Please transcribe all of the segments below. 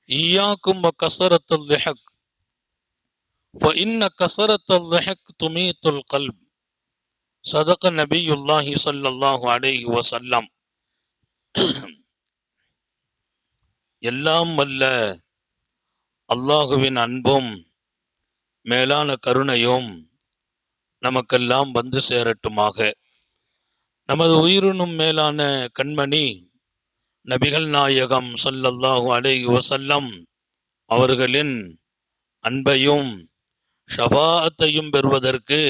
ஈயாக்கும் கசரத்துல் லிஹக் ஃபஇன்ன கசரத்துல் லிஹக் துமீத்துல் கல்ப். சதக நபியுல்லாஹி ஸல்லல்லாஹு அலைஹி வஸல்லம். எல்லாம் வல்ல அல்லாஹுவின் அன்பும் மேலான கருணையும் நமக்கெல்லாம் வந்து சேரட்டுமாக. நமது உயிரினும் மேலான கண்மணி நபிகள் நாயகம் ஸல்லல்லாஹு அலைஹி வஸல்லம் அவர்களின் அன்பையும் ஷஃபாஅத்தையும் பெறுவதற்கு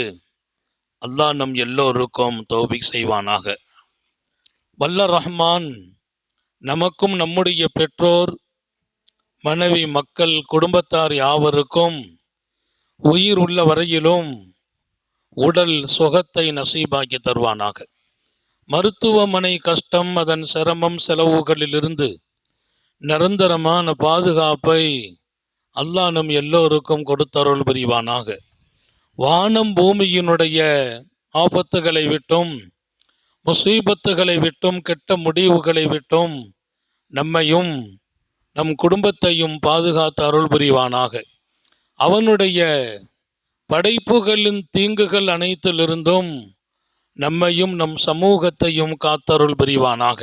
அல்லாஹ் நம் எல்லோருக்கும் தௌஃபீக் செய்வானாக. வல்ல ரஹ்மான் நமக்கும் நம்முடைய பெற்றோர், மனைவி, மக்கள், குடும்பத்தார் யாவருக்கும் உயிர் உள்ள வரையிலும் உடல் சுகத்தை நசீபாக்கி தருவானாக. மருத்துவமனை கஷ்டம், அதன் சிரமம், செலவுகளிலிருந்து நிரந்தரமான பாதுகாப்பை அல்லாஹ் நம் எல்லோருக்கும் கொடுத்தருள் புரிவானாக. வானம் பூமியினுடைய ஆபத்துகளை விட்டும், முசீபத்துகளை விட்டும், கெட்ட முடிவுகளை விட்டும் நம்மையும் நம் குடும்பத்தையும் பாதுகாத்து அருள் புரிவானாக. அவனுடைய படைப்புகளின் தீங்குகள் அனைத்திலிருந்தும் நம்மையும் நம் சமூகத்தையும் காத்தருள் புரிவானாக.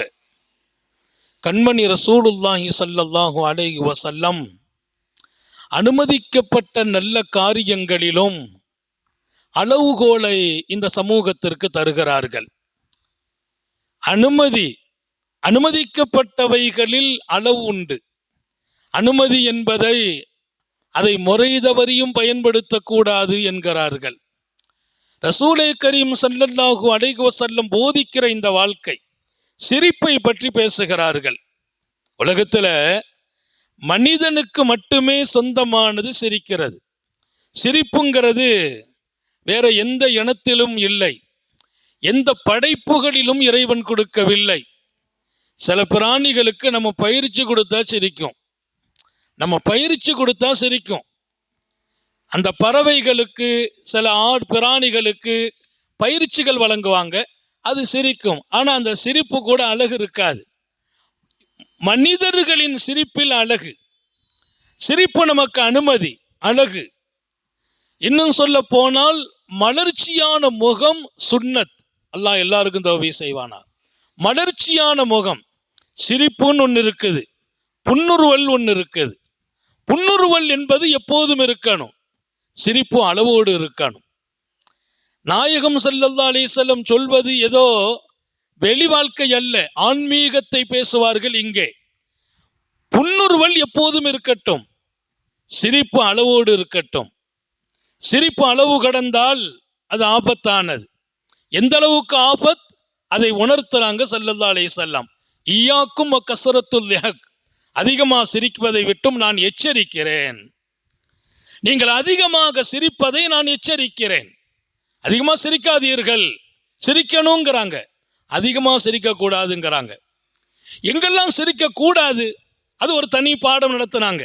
கண்மணி ரசூலுல்லாஹி ஸல்லல்லாஹு அலைஹி வஸல்லம் அனுமதிக்கப்பட்ட நல்ல காரியங்களிலும் அளவுகோலை இந்த சமூகத்திற்கு தருகிறார்கள். அனுமதிக்கப்பட்டவைகளில் அளவு உண்டு. அனுமதி என்பதை அதை முறைதவறியும் பயன்படுத்தக்கூடாது என்கிறார்கள். ரசூலே கரீம் ஸல்லல்லாஹு அலைஹி வஸல்லம் போதிக்கிற இந்த வாழ்க்கை சிரிப்பை பற்றி பேசுகிறார்கள். உலகத்துல மனிதனுக்கு மட்டுமே சொந்தமானது சிரிக்கிறது. சிரிப்புங்கிறது வேற எந்த இனத்திலும் இல்லை, எந்த படைப்புகளிலும் இறைவன் கொடுக்கவில்லை. சில பிராணிகளுக்கு நம்ம பயிற்சி கொடுத்தா சிரிக்கும், சிரிக்கும். அந்த பறவைகளுக்கு, சில பிராணிகளுக்கு பயிற்சிகள் வழங்குவாங்க, அது சிரிக்கும். ஆனா அந்த சிரிப்பு கூட அழகு இருக்காது. மனிதர்களின் சிரிப்பில் அழகு. சிரிப்பு நமக்கு அனுமதி, அழகு. இன்னும் சொல்ல போனால் மலர்ச்சியான முகம் சுன்னத். அல்லாஹ் எல்லாருக்கும் தௌஃபீக் செய்வானா. மலர்ச்சியான முகம், சிரிப்புன்னு ஒன்று இருக்குது, புன்னுருவல் ஒன்று இருக்குது. புன்னுருவல் என்பது எப்போதும் இருக்கணும், சிரிப்பு அளவோடு இருக்கணும். நாயகம் ஸல்லல்லாஹு அலைஹி வஸல்லம் சொல்வது ஏதோ வெளி வாழ்க்கை அல்ல, ஆன்மீகத்தை பேசுவார்கள் இங்கே. புன்னுருவல் எப்போதும் இருக்கட்டும், சிரிப்பு அளவோடு இருக்கட்டும். சிரிப்பு அளவு கடந்தால் அது ஆபத்தானது. எந்த அளவுக்கு ஆபத் அதை உணர்த்துறாங்க ஸல்லல்லாஹு அலைஹி வஸல்லம். ஈயாக்கும் கஸரத்துல் லிஹக், அதிகமாக சிரிப்பதை விட்டும் நான் எச்சரிக்கிறேன். நீங்கள் அதிகமாக சிரிப்பதை நான் எச்சரிக்கிறேன். அதிகமாக சிரிக்காதீர்கள், சிரிக்கணுங்கிறாங்க, அதிகமாக சிரிக்க கூடாதுங்கிறாங்க. எங்கெல்லாம் சிரிக்க கூடாது அது ஒரு தனி பாடம் நடத்தினாங்க.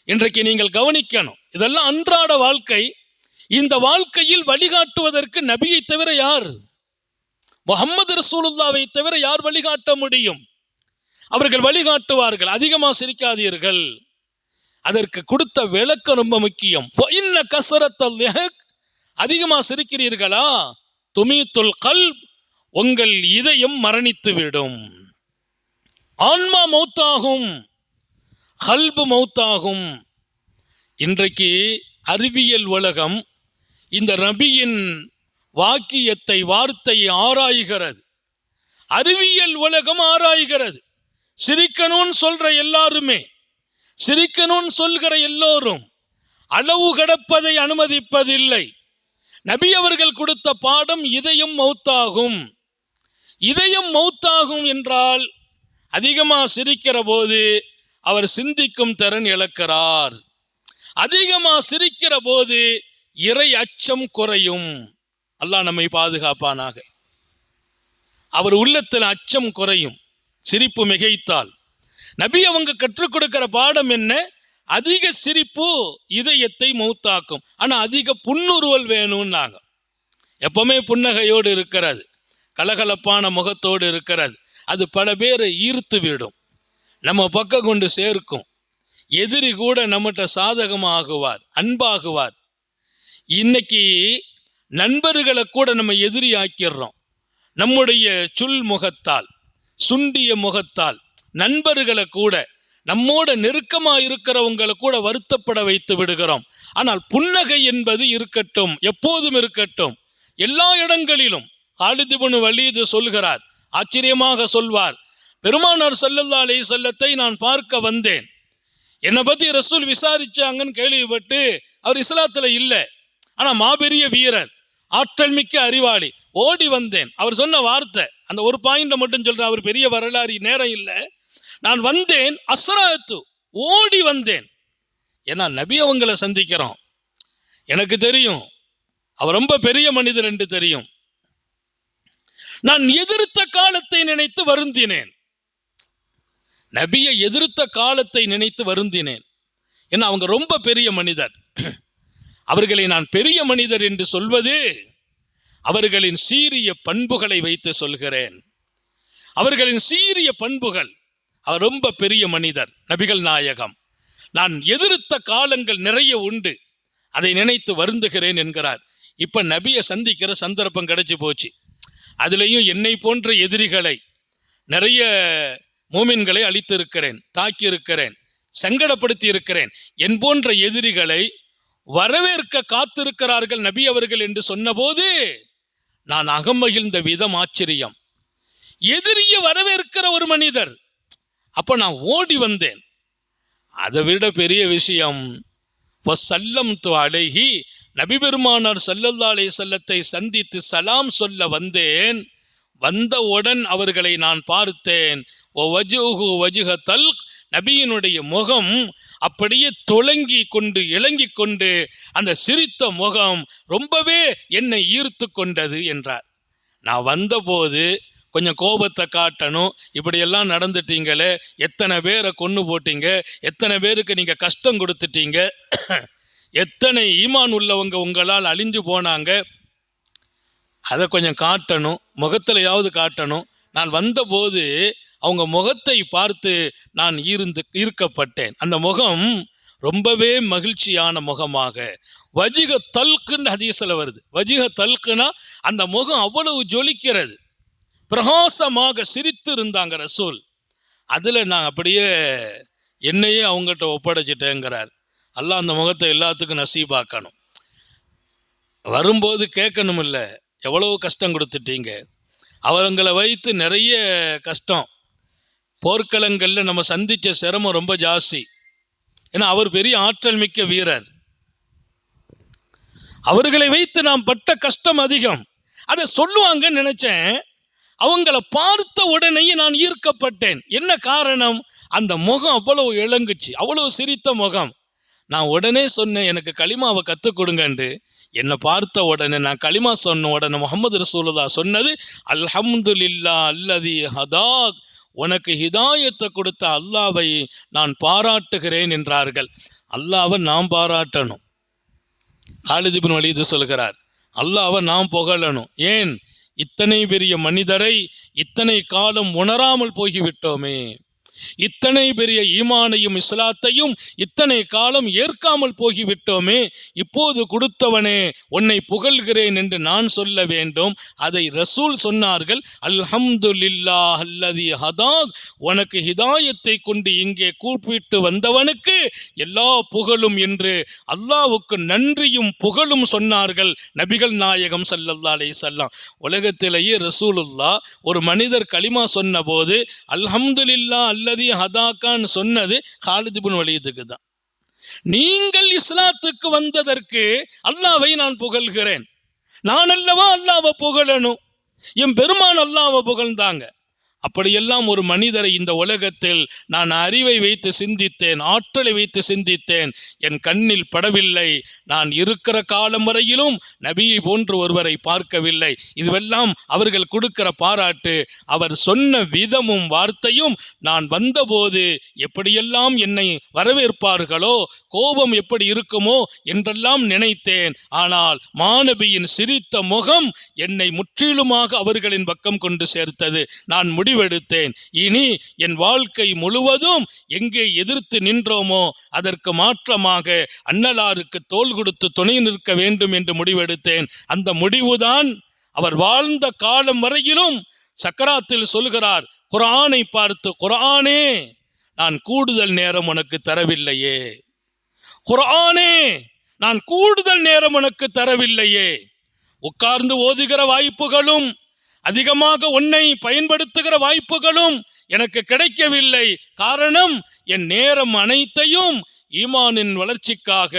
இன்றைக்கு நீங்கள் கவனிக்கணும், இதெல்லாம் அன்றாட வாழ்க்கை. இந்த வாழ்க்கையில் வழிகாட்டுவதற்கு நபியை தவிர யார்? முஹம்மது ரசூலுல்லாவை தவிர யார் வழிகாட்ட முடியும்? அவர்கள் வழிகாட்டுவார்கள், அதிகமாக சிரிக்காதீர்கள். அதற்கு கொடுத்த விளக்கம் ரொம்ப முக்கியம். ஃபஇன்ன கஸரத்துல் லிஹக், அதிகமாக சிரிக்கிறீர்களா, துமீத்துல் கல்ப், உங்கள் இதயம் மரணித்துவிடும், ஆன்மா மௌத்தாகும், கல்பு மௌத்தாகும். இன்றைக்கு அறிவியல் உலகம் இந்த நபியின் வாக்கியத்தை, வார்த்தையை ஆராய்கிறது. அறிவியல் உலகம் ஆராய்கிறது. சிரிக்கணும்னு சொல்ற எல்லாருமே, சிரிக்கணும்னு சொல்கிற எல்லோரும் அளவு கடப்பதை அனுமதிப்பதில்லை. நபி அவர்கள் கொடுத்த பாடம் இதயம் மௌத்தாகும். இதயம் மௌத்தாகும் என்றால் அதிகமாக சிரிக்கிற போது அவர் சிந்திக்கும் திறன் இழக்கிறார். அதிகமாக சிரிக்கிற போது இறை அச்சம் குறையும். அல்லாஹ் நம்மை பாதுகாப்பானாக. அவர் உள்ளத்தில் அச்சம் குறையும் சிரிப்பு மிகைத்தால். நபி அவங்க கற்றுக் கொடுக்கிற பாடம் என்ன? அதிக சிரிப்பு இதயத்தை மௌத்தாக்கும். ஆனா அதிக புன்னுருவல் வேணும்னாங்க. எப்பவுமே புன்னகையோடு இருக்கிறது, கலகலப்பான முகத்தோடு இருக்கிறது, அது பல பேரை ஈர்த்து விடும், நம்ம பக்கம் கொண்டு சேர்க்கும். எதிரி கூட நம்மகிட்ட சாதகமாகுவார், அன்பாகுவார். இன்னைக்கு நண்பர்களை கூட நம்ம எதிரி ஆக்கிடுறோம். நம்முடைய சுல் முகத்தால், சுண்டிய முகத்தால் நண்பர்களை கூட, நம்மோட நெருக்கமா இருக்கிறவங்களை கூட வருத்தப்பட வைத்து விடுகிறோம். ஆனால் புன்னகை என்பது இருக்கட்டும், எப்போதும் இருக்கட்டும், எல்லா இடங்களிலும். காலித் இப்னு வலீத் சொல்கிறார், ஆச்சரியமாக சொல்வார், பெருமானார் ஸல்லல்லாஹு அலைஹி வஸல்லத்தை நான் பார்க்க வந்தேன். என்னை பத்தி ரசூல் விசாரிச்சாங்கன்னு கேள்விப்பட்டு, அவர் இஸ்லாத்துல இல்லை, ஆனா மாபெரிய வீரர், ஆற்றல் மிக்க அறிவாளி, ஓடி வந்தேன். அவர் சொன்ன வார்த்தை, அந்த ஒரு பாயிண்ட மட்டும் சொல்றேன், அவர் பெரிய வரலாறு நேரம் இல்லை. நான் வந்தேன், அஸ்ராத்து, ஓடி வந்தேன். ஏன்னா நபி அவங்களை சந்திக்கிறோம். எனக்கு தெரியும் அவர் ரொம்ப பெரிய மனிதர் என்று தெரியும். நான் எதிர்த்த காலத்தை நினைத்து வருந்தினேன். நபியை எதிர்த்த காலத்தை நினைத்து வருந்தினேன். ஏன்னா அவங்க ரொம்ப பெரிய மனிதர். அவர்களை நான் பெரிய மனிதர் என்று சொல்வது அவர்களின் சீரிய பண்புகளை வைத்து சொல்கிறேன். அவர்களின் சீரிய பண்புகள். அவர் ரொம்ப பெரிய மனிதர், நபிகள் நாயகம். நான் எதிர்த்த காலங்கள் நிறைய உண்டு, அதை நினைத்து வருந்துகிறேன் என்கிறார். இப்ப நபியை சந்திக்கிற சந்தர்ப்பம் கிடைச்சி போச்சு. அதுலேயும் என்னை போன்ற எதிரிகளை, நிறைய மூமின்களை அழித்திருக்கிறேன், தாக்கி இருக்கிறேன், சங்கடப்படுத்தி இருக்கிறேன். என் போன்ற எதிரிகளை வரவேற்க காத்திருக்கிறார்கள் நபி அவர்கள் என்று சொன்னபோது நான் அகமகிழ்ந்த விதம் ஆச்சரியம். எதிரிய வரவேற்கிற ஒரு மனிதர். அப்ப நான் ஓடி வந்தேன். அதை விட பெரிய விஷயம், அலைஹி, நபி பெருமானார் ஸல்லல்லாஹு அலைஹி வஸல்லத்தை சந்தித்து சலாம் சொல்ல வந்தேன். வந்தவுடன் அவர்களை நான் பார்த்தேன். நபியினுடைய முகம் அப்படியே தொலங்கி கொண்டு இளங்கி கொண்டு, அந்த சிரித்த முகம் ரொம்பவே என்னை ஈர்த்து கொண்டது என்றார். நான் வந்தபோது கொஞ்சம் கோபத்தை காட்டணும், இப்படியெல்லாம் நடந்துட்டீங்களே, எத்தனை பேரை கொன்று போட்டீங்க, எத்தனை பேருக்கு நீங்க கஷ்டம் கொடுத்துட்டீங்க, எத்தனை ஈமான் உள்ளவங்க உங்களால் அழிஞ்சு போனாங்க, அதை கொஞ்சம் காட்டணும், முகத்திலையாவது காட்டணும். நான் வந்தபோது அவங்க முகத்தை பார்த்து நான் ஈர்க்கப்பட்டேன். அந்த முகம் ரொம்பவே மகிழ்ச்சியான முகமாக, வஜிக தல்குன்னு ஹதீஸ்ல வருது. வஜிக தல்குனா அந்த முகம் அவ்வளவு ஜொலிக்கிறது, பிரகாசமாக சிரித்து இருந்தாங்க ரசூல். அதுல நான் அப்படியே என்னையே அவங்ககிட்ட ஒப்படைச்சிட்டேங்கிறார். அல்லாஹ் அந்த முகத்தை எல்லாத்துக்கும் நசீபாக்கணும். வரும்போது கேட்கணும், இல்லை எவ்வளவு கஷ்டம் கொடுத்துட்டீங்க, அவங்களை வைத்து நிறைய கஷ்டம், போர்க்களங்களில் நம்ம சந்திச்ச சிரமம் ரொம்ப ஜாஸ்தி. ஏன்னா அவர் பெரிய ஆற்றல் மிக்க வீரர், அவர்களை வைத்து நாம் பட்ட கஷ்டம் அதிகம். அதை சொல்லுவாங்கன்னு நினைச்சேன். அவங்கள பார்த்த உடனேயே நான் ஈர்க்கப்பட்டேன். என்ன காரணம்? அந்த முகம் அவ்வளவு இளங்குச்சு, அவ்வளவு சிரித்த முகம். நான் உடனே சொன்னேன், எனக்கு களிமாவை கற்றுக் கொடுங்கண்டு. என்னை பார்த்த உடனே நான் களிமா சொன்ன உடனே முஹம்மது ரசூலுல்லாஹ் சொன்னது, அல்ஹம்துலில்லாஹ் அல்லதி ஹதாக், உனக்கு ஹிதாயத்தை கொடுத்த அல்லாவை நான் பாராட்டுகிறேன் என்றார்கள். அல்லாவை நாம் பாராட்டணும். காலித் இப்னு வலீத் சொல்கிறார், அல்லாவை நாம் புகழணும். ஏன்? இத்தனை பெரிய மனிதரை இத்தனை காலம் உணராமல் போய்விட்டோமே, இத்தனை பெரிய ஈமானையும் இஸ்லாத்தையும் இத்தனை காலம் ஏற்காமல் போய்விட்டோமே, இப்போது கொடுத்தவனே உன்னை புகழ்கிறேன் என்று நான் சொல்ல வேண்டும். அதை ரசூல் சொன்னார்கள், அல்ஹம்துலில்லாஹ் அல்லதி ஹதாக், உனக்கு ஹிதாயத்தை கொண்டு இங்கே கூப்பிட்டு வந்தவனுக்கு எல்லா புகழும் என்று அல்லாஹ்வுக்கு நன்றியும் புகழும் சொன்னார்கள் நபிகள் நாயகம் ஸல்லல்லாஹு அலைஹி வஸல்லம். உலகத்திலேயே ரசூலுல்லாஹ் ஒரு மனிதர் களிமா சொன்ன போது அல்ஹம்துலில்லாஹ் அல்லதி ஹதாக்கான்னு சொன்னது காலித் இப்னு வலீதுக்கு தான். நீங்கள் இஸ்லாத்துக்கு வந்ததற்கு அல்லாவை நான் புகழ்கிறேன். நான் அல்லவா அல்லாவை புகழணும்? என் பெருமான் அல்லாவை புகழ்ந்தாங்க. அப்படியெல்லாம் ஒரு மனிதரை இந்த உலகத்தில் நான் அறிவை வைத்து சிந்தித்தேன், ஆற்றலை வைத்து சிந்தித்தேன். என் கண்ணில் படவில்லை. நான் இருக்கிற காலம் வரையிலும் நபியை போன்று ஒருவரை பார்க்கவில்லை. இதுவெல்லாம் அவர்கள் கொடுக்கிற பாராட்டு. அவர் சொன்ன விதமும் வார்த்தையும், நான் வந்தபோது எப்படியெல்லாம் என்னை வரவேற்பார்களோ, கோபம் எப்படி இருக்குமோ என்றெல்லாம் நினைத்தேன். ஆனால் மாநபியின் சிரித்த முகம் என்னை முற்றிலுமாக அவர்களின் பக்கம் கொண்டு சேர்த்தது. நான் முடிவெடுத்தேன். இனி என் வாழ்க்கை முழுவதும் எங்கே எதிர்த்து நின்றோமோ அதற்கு மாற்றமாக அன்னலாருக்கு தோள் கொடுத்து துணை நிற்க வேண்டும் என்று முடிவெடுத்தேன். அந்த முடிவுதான் அவர் வாழ்ந்த காலம் வரையிலும் சக்கராத்தில் சொல்கிறார், குர்ஆனை பார்த்து, குர்ஆனே நான் கூடுதல் நேரம் உனக்கு தரவில்லையே, குர்ஆனே நான் கூடுதல் நேரம் உனக்கு தரவில்லையே. உட்கார்ந்து ஓதுகிற வாய்ப்புகளும் அதிகமாக உன்னை பயன்படுத்துகிற வாய்ப்புகளும் எனக்கு கிடைக்கவில்லை. காரணம், என் நேரம் அனைத்தையும் ஈமானின் வளர்ச்சிக்காக,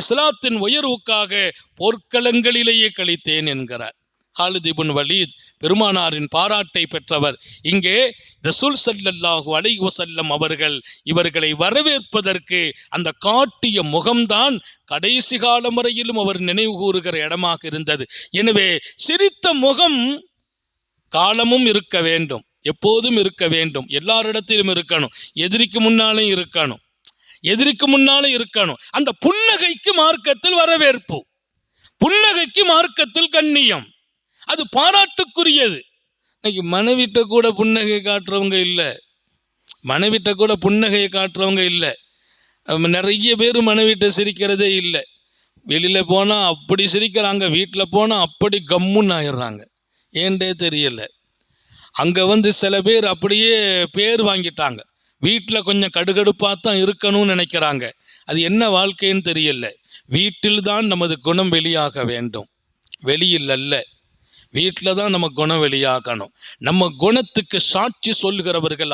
இஸ்லாத்தின் உயர்வுக்காக போர்க்களங்களிலேயே கழித்தேன் என்கிறார். காலித் இப்னு வலீத் பெருமானாரின் பாராட்டை பெற்றவர். இங்கே ரசூல் ஸல்லல்லாஹு அலைஹி வஸல்லம் அவர்கள் இவர்களை வரவேற்பதற்கு அந்த காட்டிய முகம்தான் கடைசி காலம் வரையிலும் அவர் நினைவு கூறுகிற இடமாக இருந்தது. எனவே சிரித்த முகம் காலமும் இருக்க வேண்டும், எப்போதும் இருக்க வேண்டும், எல்லாரிடத்திலும் இருக்கணும், எதிரிக்கு முன்னாலே இருக்கணும், எதிரிக்கு முன்னாலே இருக்கணும். அந்த புன்னகைக்கு மார்க்கத்தில் வரவேற்பு, புன்னகைக்கு மார்க்கத்தில் கண்ணியம், அது பாராட்டுக்குரியது. இன்னைக்கு மனைவிட்ட கூட புன்னகை காட்டுறவங்க இல்லை, மனைவிட்ட கூட புன்னகையை காட்டுறவங்க இல்லை. நிறைய பேர் மனைவிட்ட சிரிக்கிறதே இல்லை. வெளியில் போனால் அப்படி சிரிக்கிறாங்க, வீட்டில் போனால் அப்படி கம்முன்னு ஆயிடுறாங்க. ஏண்டே தெரியல. அங்கே சில பேர் அப்படியே பேர் வாங்கிட்டாங்க, வீட்டில் கொஞ்சம் கடுகடுப்பாக தான் இருக்கணும்னு நினைக்கிறாங்க. அது என்ன வாழ்க்கைன்னு தெரியல. வீட்டில் தான் நமது குணம் வெளியாக வேண்டும், வெளியில் அல்ல. வீட்டில் தான் நம்ம குணம் வெளியாகணும். நம்ம குணத்துக்கு சாட்சி சொல்கிறவர்கள்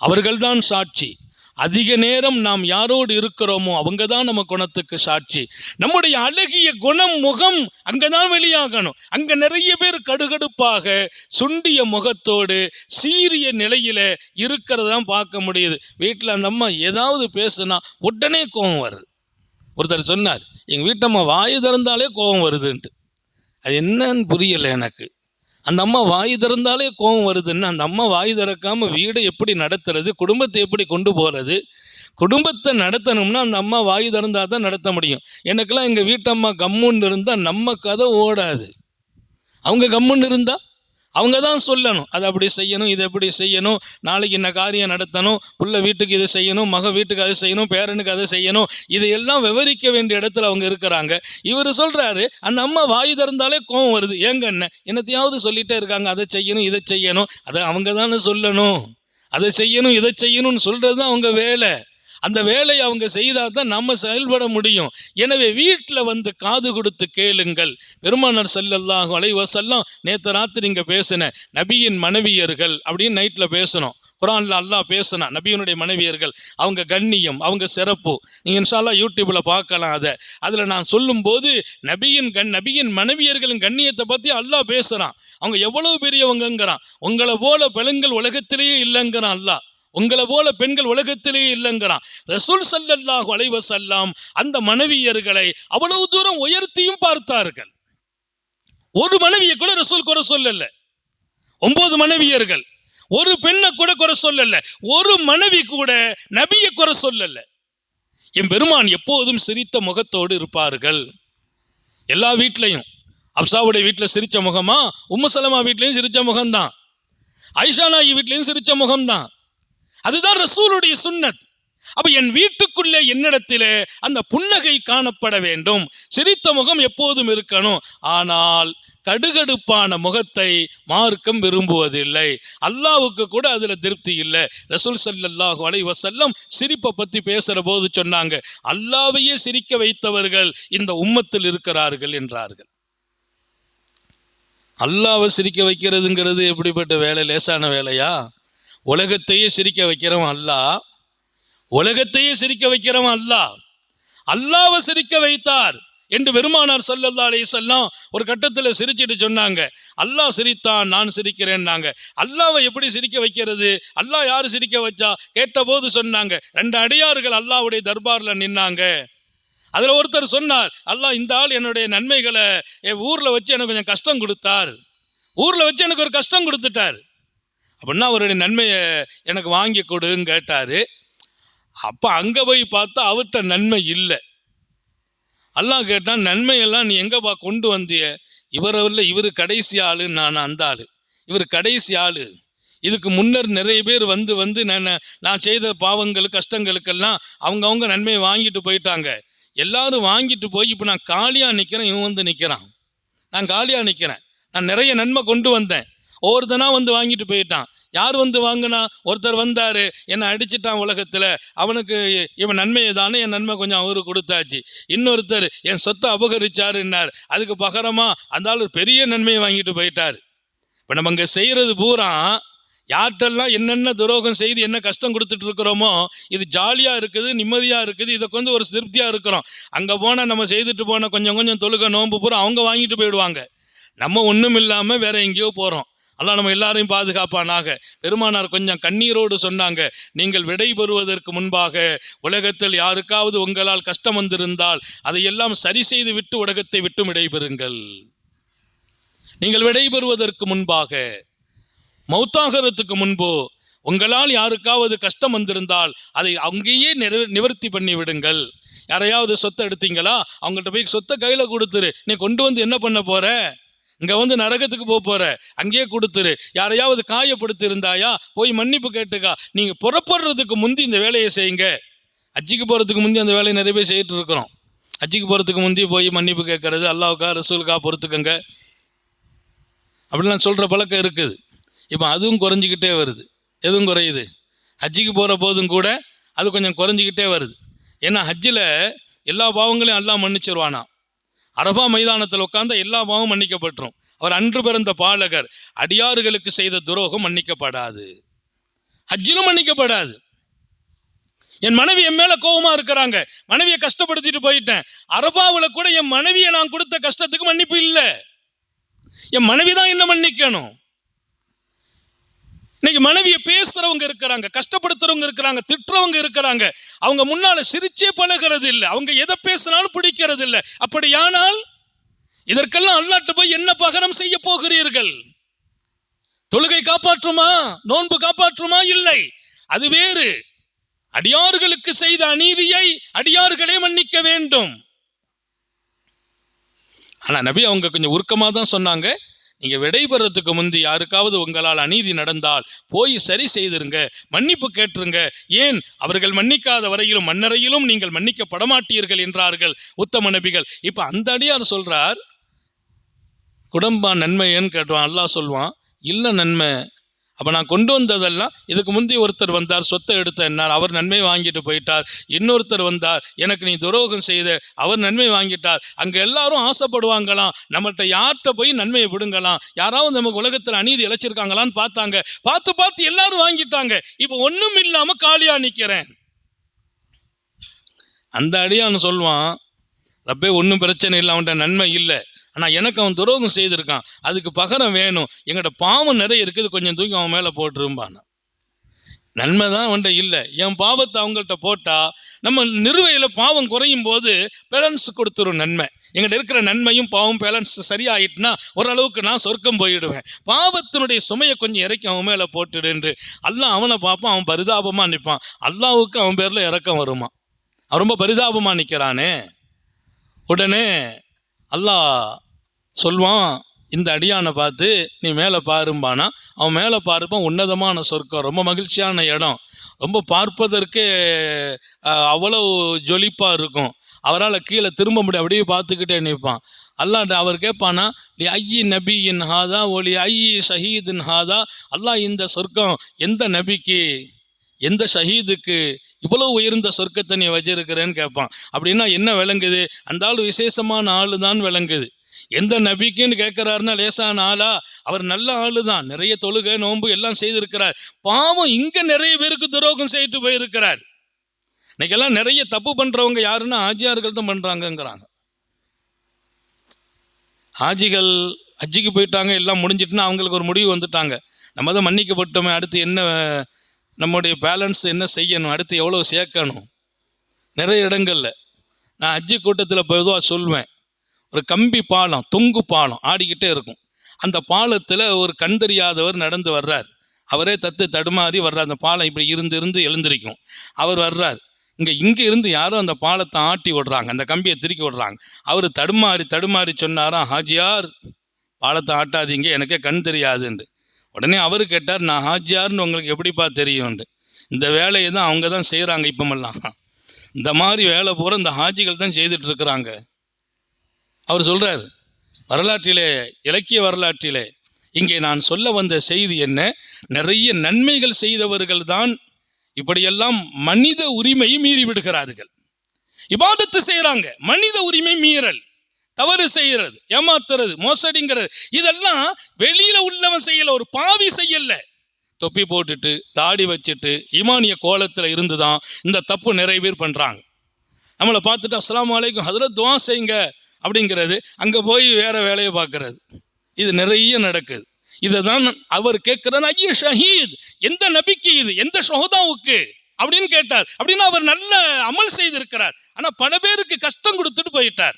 அவர்கள்தான் சாட்சி. அதிக நேரம் நாம் யாரோடு இருக்கிறோமோ அவங்க தான் நம்ம குணத்துக்கு சாட்சி. நம்முடைய அழகிய குணம், முகம் அங்கதான் வெளியாகணும். அங்க நிறைய பேர் கடுகடுப்பாக சுண்டிய முகத்தோடு சீரிய நிலையில இருக்கிறதான் பார்க்க முடியுது. வீட்டில் அந்த அம்மா ஏதாவது பேசுனா உடனே கோபம் வருது. ஒருத்தர் சொன்னார், எங்கள் வீட்டம்மா வாய் திறந்தாலே கோபம் வருதுன்ட்டு. அது என்னன்னு புரியலை எனக்கு. அந்த அம்மா வாய் திறந்தாலே கோபம் வருதுன்னு, அந்த அம்மா வாய் திறக்காமல் வீடை எப்படி நடத்துறது, குடும்பத்தை எப்படி கொண்டு போகிறது? குடும்பத்தை நடத்தணும்னா அந்த அம்மா வாய் திறந்தால் தான் நடத்த முடியும். எனக்கெல்லாம் எங்கள் வீட்டம்மா கம்முன்னு இருந்தால் நம்ம கதை ஓடாது. அவங்க கம்முன்னு இருந்தால் அவங்க தான் சொல்லணும், அதை அப்படி செய்யணும், இதை எப்படி செய்யணும், நாளைக்கு இந்த காரியம் நடத்தணும், புள்ள வீட்டுக்கு இது செய்யணும், மக வீட்டுக்கு அதை செய்யணும், பேரனுக்கு அதை செய்யணும், இதையெல்லாம் விவரிக்க வேண்டிய இடத்துல அவங்க இருக்கிறாங்க. இவர் சொல்கிறாரு, அந்த அம்மா வாய் திறந்தாலே கோவம் வருது. ஏங்க என்னத்தையாவது சொல்லிகிட்டே இருக்காங்க, அதை செய்யணும், இதை செய்யணும், அதை அவங்க தானே சொல்லணும், அதை செய்யணும், இதை செய்யணும்னு சொல்கிறது தான் அவங்க வேலை. அந்த வேலையை அவங்க செய்தால் தான் நம்ம செயல்பட முடியும். எனவே வீட்டில் காது கொடுத்து கேளுங்கள். பெருமானார் ஸல்லல்லாஹு அலைஹி வஸல்லம் நேற்று ராத்திரி இங்கே பேசின நபியின் மனைவியர்கள் அப்படின்னு நைட்டில் பேசணும். குர்ஆன்ல அல்லாஹ் பேசினா நபியினுடைய மனைவியர்கள், அவங்க கண்ணியம், அவங்க சிறப்பு. நீங்கள் இன்ஷா அல்லாஹ் யூடியூப்பில் பார்க்கலாம். அதில் நான் சொல்லும்போது நபியின் மனைவியர்களின் கண்ணியத்தை பற்றி அல்லாஹ் பேசுகிறான். அவங்க எவ்வளவு பெரியவங்கிறான். உங்களை போல பெண்கள் உலகத்திலேயே இல்லைங்கிறான் அல்லாஹ். உங்களை போல பெண்கள் உலகத்திலேயே இல்லைங்கிறான். ரசூல் ஸல்லல்லாஹு அலைஹி வஸல்லம் அந்த மனைவியர்களை அவ்வளவு தூரம் உயர்த்தியும் பார்த்தார்கள். ஒரு மனைவியை கூட ரசூல் குறை சொல்லல. 9 மனைவியர்கள், ஒரு பெண்ணை கூட குறை சொல்லல. ஒரு மனைவி கூட நபியை குறை சொல்லல. என் பெருமான் எப்போதும் சிரித்த முகத்தோடு இருப்பார்கள். எல்லா வீட்லையும், அப்சாவுடைய வீட்டில் சிரிச்ச முகமா, உம்மு சலமா வீட்லையும் சிரிச்ச முகம்தான், ஆயிஷா நாயகி வீட்லையும் சிரிச்ச முகம்தான். அதுதான் ரசூலுடைய சுன்னத். அப்ப என் வீட்டுக்குள்ளே என்னிடத்திலே அந்த புன்னகை காணப்பட வேண்டும், சிரித்த முகம் எப்போதும் இருக்கணும். ஆனால் கடுகடுப்பான முகத்தை மார்க்கம் விரும்புவதில்லை. அல்லாஹ்வுக்கு கூட அதுல திருப்தி இல்லை. ரசூல் ஸல்லல்லாஹு அலைஹி வஸல்லம் சிரிப்பை பத்தி பேசுற போது சொன்னாங்க, அல்லாஹ்வையே சிரிக்க வைத்தவர்கள் இந்த உம்மத்தில் இருக்கிறார்கள் என்றார்கள். அல்லாஹ்வை சிரிக்க வைக்கிறதுங்கிறது எப்படிப்பட்ட வேலை? லேசான வேலையா? உலகத்தையே சிரிக்க வைக்கிறவன் அல்லாஹ், உலகத்தையே சிரிக்க வைக்கிறவன் அல்லாஹ். அல்லாஹ்வை சிரிக்க வைத்தார் என்று பெருமானார் ஸல்லல்லாஹு அலைஹி வஸல்லம் ஒரு கட்டத்தில் சிரிச்சிட்டு சொன்னாங்க, அல்லாஹ் சிரித்தான், நான் சிரிக்கிறேன்னாங்க. அல்லாஹ்வை எப்படி சிரிக்க வைக்கிறது? அல்லாஹ் யார் சிரிக்க வச்சா கேட்ட போது சொன்னாங்க, 2 அடியார்கள் அல்லாஹ்வுடைய தர்பாரில் நின்னாங்க. அதில் ஒருத்தர் சொன்னார், அல்லாஹ் இந்த ஆள் என்னுடைய நன்மைகளை என் ஊரில் வச்சு எனக்கு கொஞ்சம் கஷ்டம் கொடுத்தார், ஊரில் வச்சு எனக்கு ஒரு கஷ்டம் கொடுத்துட்டார், அப்படின்னா அவருடைய நன்மையை எனக்கு வாங்கி கொடுன்னு கேட்டார். அப்போ அங்கே போய் பார்த்தா அவர்கிட்ட நன்மை இல்லை. அல்லாஹ் கேட்டான், நன்மையெல்லாம் நீ எங்கேப்பா கொண்டு வந்திய? இவர் கடைசி ஆளு, நான் அந்த ஆள், இவர் கடைசி ஆளு, இதுக்கு முன்னர் நிறைய பேர் வந்து நான் செய்த பாவங்கள் கஷ்டங்களுக்கெல்லாம் அவங்க நன்மையை வாங்கிட்டு போயிட்டாங்க. எல்லாரும் வாங்கிட்டு போய் இப்போ நான் காலியாக நிற்கிறேன், இவன் வந்து நிற்கிறான். நான் காலியாக நிற்கிறேன், நான் நிறைய நன்மை கொண்டு வந்தேன், ஒவ்வொருத்தனா வந்து வாங்கிட்டு போயிட்டான். யார் வந்து வாங்கினா? ஒருத்தர் வந்தார், என்னை அடிச்சிட்டான் உலகத்தில், அவனுக்கு இவன் நன்மையை தானே என் நன்மை கொஞ்சம் அவருக்கு கொடுத்தாச்சு. இன்னொருத்தர் என் சொத்தை அபகரிச்சாருன்னார், அதுக்கு பகரமாக அந்த ஆள் பெரிய நன்மையை வாங்கிட்டு போயிட்டார். இப்போ நம்ம இங்கே செய்கிறது பூரா யார்கிட்டெல்லாம் என்னென்ன துரோகம் செய்து என்ன கஷ்டம் கொடுத்துட்டு இருக்கிறோமோ இது ஜாலியாக இருக்குது, நிம்மதியாக இருக்குது, இதை கொஞ்சம் ஒரு திருப்தியாக இருக்கிறோம். அங்கே போனால் நம்ம செய்துட்டு போன கொஞ்சம் தொழுகை நோன்பு பூரா அவங்க வாங்கிட்டு போயிடுவாங்க. நம்ம ஒன்றும் இல்லாமல் வேற எங்கேயோ போகிறோம். அல்லாஹ் நம்ம எல்லாரையும் பாதுகாப்பானாக. பெருமானார் கொஞ்சம் கண்ணீரோடு சொன்னாங்க, நீங்கள் விடை பெறுவதற்கு முன்பாக உலகத்தில் யாருக்காவது உங்களால் கஷ்டம் வந்திருந்தால் அதையெல்லாம் சரி செய்து விட்டு உலகத்தை விட்டு விடைபெறுங்கள். நீங்கள் விடை பெறுவதற்கு முன்பாக, மௌத்தாகிறதுக்கு முன்போ உங்களால் யாருக்காவது கஷ்டம் வந்திருந்தால் அதை அங்கேயே நிவர்த்தி பண்ணி விடுங்கள். யாரையாவது சொத்தை எடுத்தீங்களா, அவங்கள்ட்ட போய் சொத்தை கையில் கொடுத்துரு. நீ கொண்டு வந்து என்ன பண்ண போற? இங்கே வந்து நரகத்துக்கு போகிற, அங்கேயே கொடுத்துரு. யாரையாவது காயப்படுத்தி இருந்தாயா போய் மன்னிப்பு கேட்டுக்கா. நீங்கள் புறப்படுறதுக்கு முந்தி இந்த வேலையை செய்யுங்க. ஹஜ்ஜிக்கு போகிறதுக்கு முந்தி அந்த வேலையை நிறைய பேர் செய்யிட்டு இருக்கிறோம். ஹஜ்ஜிக்கு போகிறதுக்கு முந்தி போய் மன்னிப்பு கேட்கறது, அல்லாஹ்வுக்கா ரசூலுக்கா பொறுத்துக்கங்க அப்படிலாம் சொல்கிற பழக்கம் இருக்குது. இப்போ அதுவும் குறைஞ்சிக்கிட்டே வருது. எதுவும் குறையுது? ஹஜ்ஜிக்கு போகிற போதும் கூட அது கொஞ்சம் குறைஞ்சிக்கிட்டே வருது. ஏன்னா ஹஜ்ஜில் எல்லா பாவங்களையும் அல்லாஹ் மன்னிச்சிருவானா. அரஃபா மைதானத்தில் உட்கார்ந்த எல்லா பாவமும் மன்னிக்கப்பட்டுரும். அவர் அன்று பிறந்த பாலகர், அடியார்களுக்கு செய்த துரோகம் மன்னிக்கப்படாது, ஹஜ்ஜிலும் மன்னிக்கப்படாது. என் மனைவி என் மேல கோபமா இருக்கிறாங்க, மனைவியை கஷ்டப்படுத்திட்டு போயிட்டேன், அரஃபாவில் கூட என் மனைவியை நான் கொடுத்த கஷ்டத்துக்கு மன்னிப்பு இல்லை, என் மனைவி தான் என்ன மன்னிக்கணும். இன்னைக்கு மனைவியை பேசுறவங்க இருக்கிறாங்க, கஷ்டப்படுத்துறவங்க இருக்கிறாங்க, திட்டுறவங்க இருக்கிறாங்க. அவங்க முன்னால சிரிச்சே பழகிறது இல்லை, அவங்க எதை பேசினாலும் பிடிக்கிறது இல்லை. அப்படியானால் இதற்கெல்லாம் அல்லாஹ்ட்ட போய் என்ன பகரம் செய்ய போகிறீர்கள்? தொழுகை காப்பாற்றுமா? நோன்பு காப்பாற்றுமா? இல்லை, அது வேறு. அடியார்களுக்கு செய்த அநீதியை அடியார்களே மன்னிக்க வேண்டும். ஆனா நபி அவங்க கொஞ்சம் உருக்கமா தான் சொன்னாங்க, நீங்க விடைபெறத்துக்கு முந்தி யாருக்காவது உங்களால் அநீதி நடந்தால் போய் சரி செய்திருங்க, மன்னிப்பு கேட்டுருங்க. ஏன் அவர்கள் மன்னிக்காத வரையிலும் மன்னரையிலும் நீங்கள் மன்னிக்கப்பட மாட்டீர்கள் என்றார்கள் உத்தம நபிகள். இப்ப அந்த அடியார் சொல்றார், குடும்பா நன்மைன்னு கேட்டுவான். அல்லாஹ் சொல்வான், இல்லை நன்மை. அப்போ நான் கொண்டு வந்ததெல்லாம், இதுக்கு முந்தைய ஒருத்தர் வந்தார், சொத்தை எடுத்த என்னார், அவர் நன்மை வாங்கிட்டு போயிட்டார். இன்னொருத்தர் வந்தார், எனக்கு நீ துரோகம் செய்த, அவர் நன்மை வாங்கிட்டார். அங்கே எல்லாரும் ஆசைப்படுவாங்களாம், நம்மகிட்ட யார்கிட்ட போய் நன்மையை விடுங்களாம், யாராவது நமக்கு உலகத்தில் அநீதி இழைச்சிருக்காங்களான்னு பார்த்தாங்க. பார்த்து எல்லாரும் வாங்கிட்டாங்க. இப்போ ஒன்றும் இல்லாமல் காலியாக நிற்கிறேன். அந்த அடியான்னு சொல்லுவான், ரப்பே ஒன்றும் பிரச்சனை இல்லை, அவன்கிட்ட நன்மை இல்லை, ஆனால் எனக்கு அவன் துரோகம் செய்திருக்கான், அதுக்கு பகரம் வேணும், எங்கள்கிட்ட பாவம் நிறைய இருக்குது, கொஞ்சம் தூக்கி அவன் மேலே போட்டுரும்பான். நன்மை தான் அவன்கிட்ட இல்லை, என் பாவத்தை அவங்கள்ட்ட போட்டால் நம்ம நிறுவையில் பாவம் குறையும் போது பேலன்ஸ் கொடுத்துரும் நன்மை. எங்கிட்ட இருக்கிற நன்மையும் பாவம் பேலன்ஸ் சரியாயிட்டுனா ஓரளவுக்கு நான் சொர்க்கம் போயிடுவேன். பாவத்தினுடைய சுமையை கொஞ்சம் இறக்கி அவன் மேலே போட்டுடுன்று அல்லாஹ் அவனை பார்ப்பான், அவன் பரிதாபமாக நிற்பான். அல்லாஹ்வுக்கு அவன் பேரில் இறக்கம் வருமா, அவன் ரொம்ப பரிதாபமாக நிற்கிறானே. உடனே அல்லாஹ் சொல்வான், இந்த அடியானை பார்த்து நீ மேலே பாரும்பானா. அவன் மேலே பார்ப்பான், உன்னதமான சொர்க்கம், ரொம்ப மகிழ்ச்சியான இடம், ரொம்ப பார்ப்பதற்கே அவ்வளோ ஜொலிப்பாக இருக்கும். அவரால் கீழே திரும்ப முடியும், அப்படியே பார்த்துக்கிட்டே நிற்பான். அல்லாஹ் அவர் கேட்பானா, லி ஐயி நபியின் ஹாதா ஒலி ஐயி ஷஹீதின் ஹாதா, அல்லாஹ் இந்த சொர்க்கம் எந்த நபிக்கு எந்த ஷஹீதுக்கு இவ்வளோ உயர்ந்த சொர்க்கத்தை நீ வச்சிருக்கிறேன்னு கேட்பான். அப்படின்னா என்ன விளங்குது? அந்த ஆள் விசேஷமான ஆளு தான் விளங்குது. எந்த நபிக்குன்னு கேட்குறாருன்னா லேசான ஆளா? அவர் நல்ல ஆளு தான், நிறைய தொழுகை நோன்பு எல்லாம் செய்திருக்கிறார். பாவம் இங்கே நிறைய பேருக்கு துரோகம் செய்துட்டு போயிருக்கிறார். இன்னைக்கெல்லாம் நிறைய தப்பு பண்ணுறவங்க யாருன்னா ஆஜியார்கள் தான் பண்ணுறாங்கங்கிறாங்க. ஆஜிகள் ஹஜ்ஜிக்கு போயிட்டாங்க, எல்லாம் முடிஞ்சிட்டுன்னா அவங்களுக்கு ஒரு முடிவு வந்துட்டாங்க, நம்ம தான் மன்னிக்கப்பட்டோமே, அடுத்து என்ன நம்முடைய பேலன்ஸ் என்ன செய்யணும், அடுத்து எவ்வளோ சேர்க்கணும். நிறைய இடங்களில் நான் ஹஜ்ஜி கூட்டத்தில் பொதுவாக சொல்வேன், ஒரு கம்பி பாலம், தொங்கு பாலம் ஆடிக்கிட்டே இருக்கும். அந்த பாலத்தில் ஒரு கண் தெரியாதவர் நடந்து வர்றார். அவரே தடுமாறி வர்றார். அந்த பாலம் இப்படி இருந்து எழுந்திருக்கும். அவர் வர்றார், இங்கே இருந்து யாரும் அந்த பாலத்தை ஆட்டி விடுறாங்க, அந்த கம்பியை திருக்கி விடுறாங்க. அவர் தடுமாறி சொன்னாராம், ஹாஜியார் பாலத்தை ஆட்டாதீங்க, எனக்கே கண் தெரியாதுன்னு. உடனே அவர் கேட்டார், நான் ஹாஜியார்னு உங்களுக்கு எப்படிப்பா தெரியும்ண்டு. இந்த வேலையை தான் அவங்க தான் செய்கிறாங்க இப்பமெல்லாம். இந்த மாதிரி வேலை பூரா இந்த ஹாஜிகள் தான் செய்துட்டு இருக்கிறாங்க. அவர் சொல்கிறார், வரலாற்றிலே, இலக்கிய வரலாற்றிலே இங்கே நான் சொல்ல வந்த செய்தி என்ன, நிறைய நன்மைகள் செய்தவர்கள் தான் இப்படியெல்லாம் மனித உரிமையை மீறி விடுகிறார்கள். இபாதத்து செய்கிறாங்க, மனித உரிமை மீறல், தவறு செய்கிறது, ஏமாத்துறது, மோசடிங்கிறது, இதெல்லாம் வெளியில உள்ளவன் செய்யல, ஒரு பாவி செய்யல. தொப்பி போட்டுட்டு தாடி வச்சுட்டு ஈமானிய கோலத்தில் இருந்து தான் இந்த தப்பு நிறைய பேர் பண்ணுறாங்க. நம்மளை பார்த்துட்டு அஸ்ஸலாமு அலைக்கும் ஹதரத் துஆ செய்யுங்க அப்படிங்கிறது, அங்கே போய் வேற வேலையை பார்க்கறது, இது நிறைய நடக்குது. இதை தான் அவர் கேட்கிறார், ஐய ஷஹீத், எந்த நபிக்கு இது, எந்த ஷஹதாவுக்கு அப்படின்னு கேட்டார். அப்படின்னா அவர் நல்ல அமல் செய்திருக்கிறார், ஆனால் பல பேருக்கு கஷ்டம் கொடுத்துட்டு போயிட்டார்.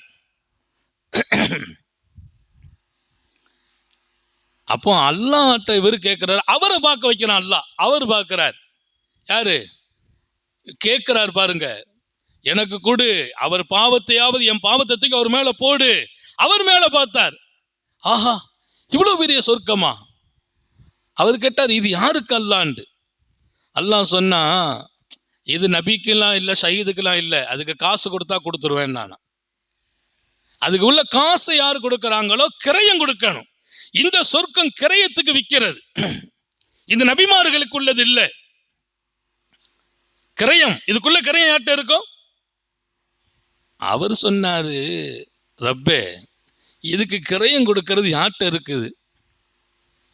அப்போ அல்லாஹ்ட்ட இவர் கேட்கிறார், அவரை பார்க்க வைக்கிறான் அல்லாஹ். அவர் பார்க்கிறார், யாரு கேட்கிறார் பாருங்க, எனக்கு கொடு, அவர் பாவத்தையாவது என் பாவத்தை தூக்கி அவர் மேல போடு. அவர் மேல பார்த்தார், ஆஹா இவ்வளவு பெரிய சொர்க்கமா. அவர் கேட்டார், இது யாருக்கு அல்லாண்டு. அல்லாஹ் சொன்னா, இது நபிக்கெல்லாம் இல்லை, ஷஹீதுக்கெல்லாம் இல்லை, அதுக்கு காசு கொடுத்தா கொடுத்துருவேன் நான். அதுக்கு உள்ள காசை யார் கொடுக்குறாங்களோ கிரயம் கொடுக்கணும். இந்த சொர்க்கம் கிரயத்துக்கு விற்கிறது, இது நபிமார்களுக்கு உள்ளது இல்லை. கிரயம், இதுக்குள்ள கிரயம் யார்கிட்ட இருக்கும். அவர் சொன்னாரு, ரப்பே இதுக்கு கிரயம் கொடுக்கறது யார்கிட்ட இருக்குது.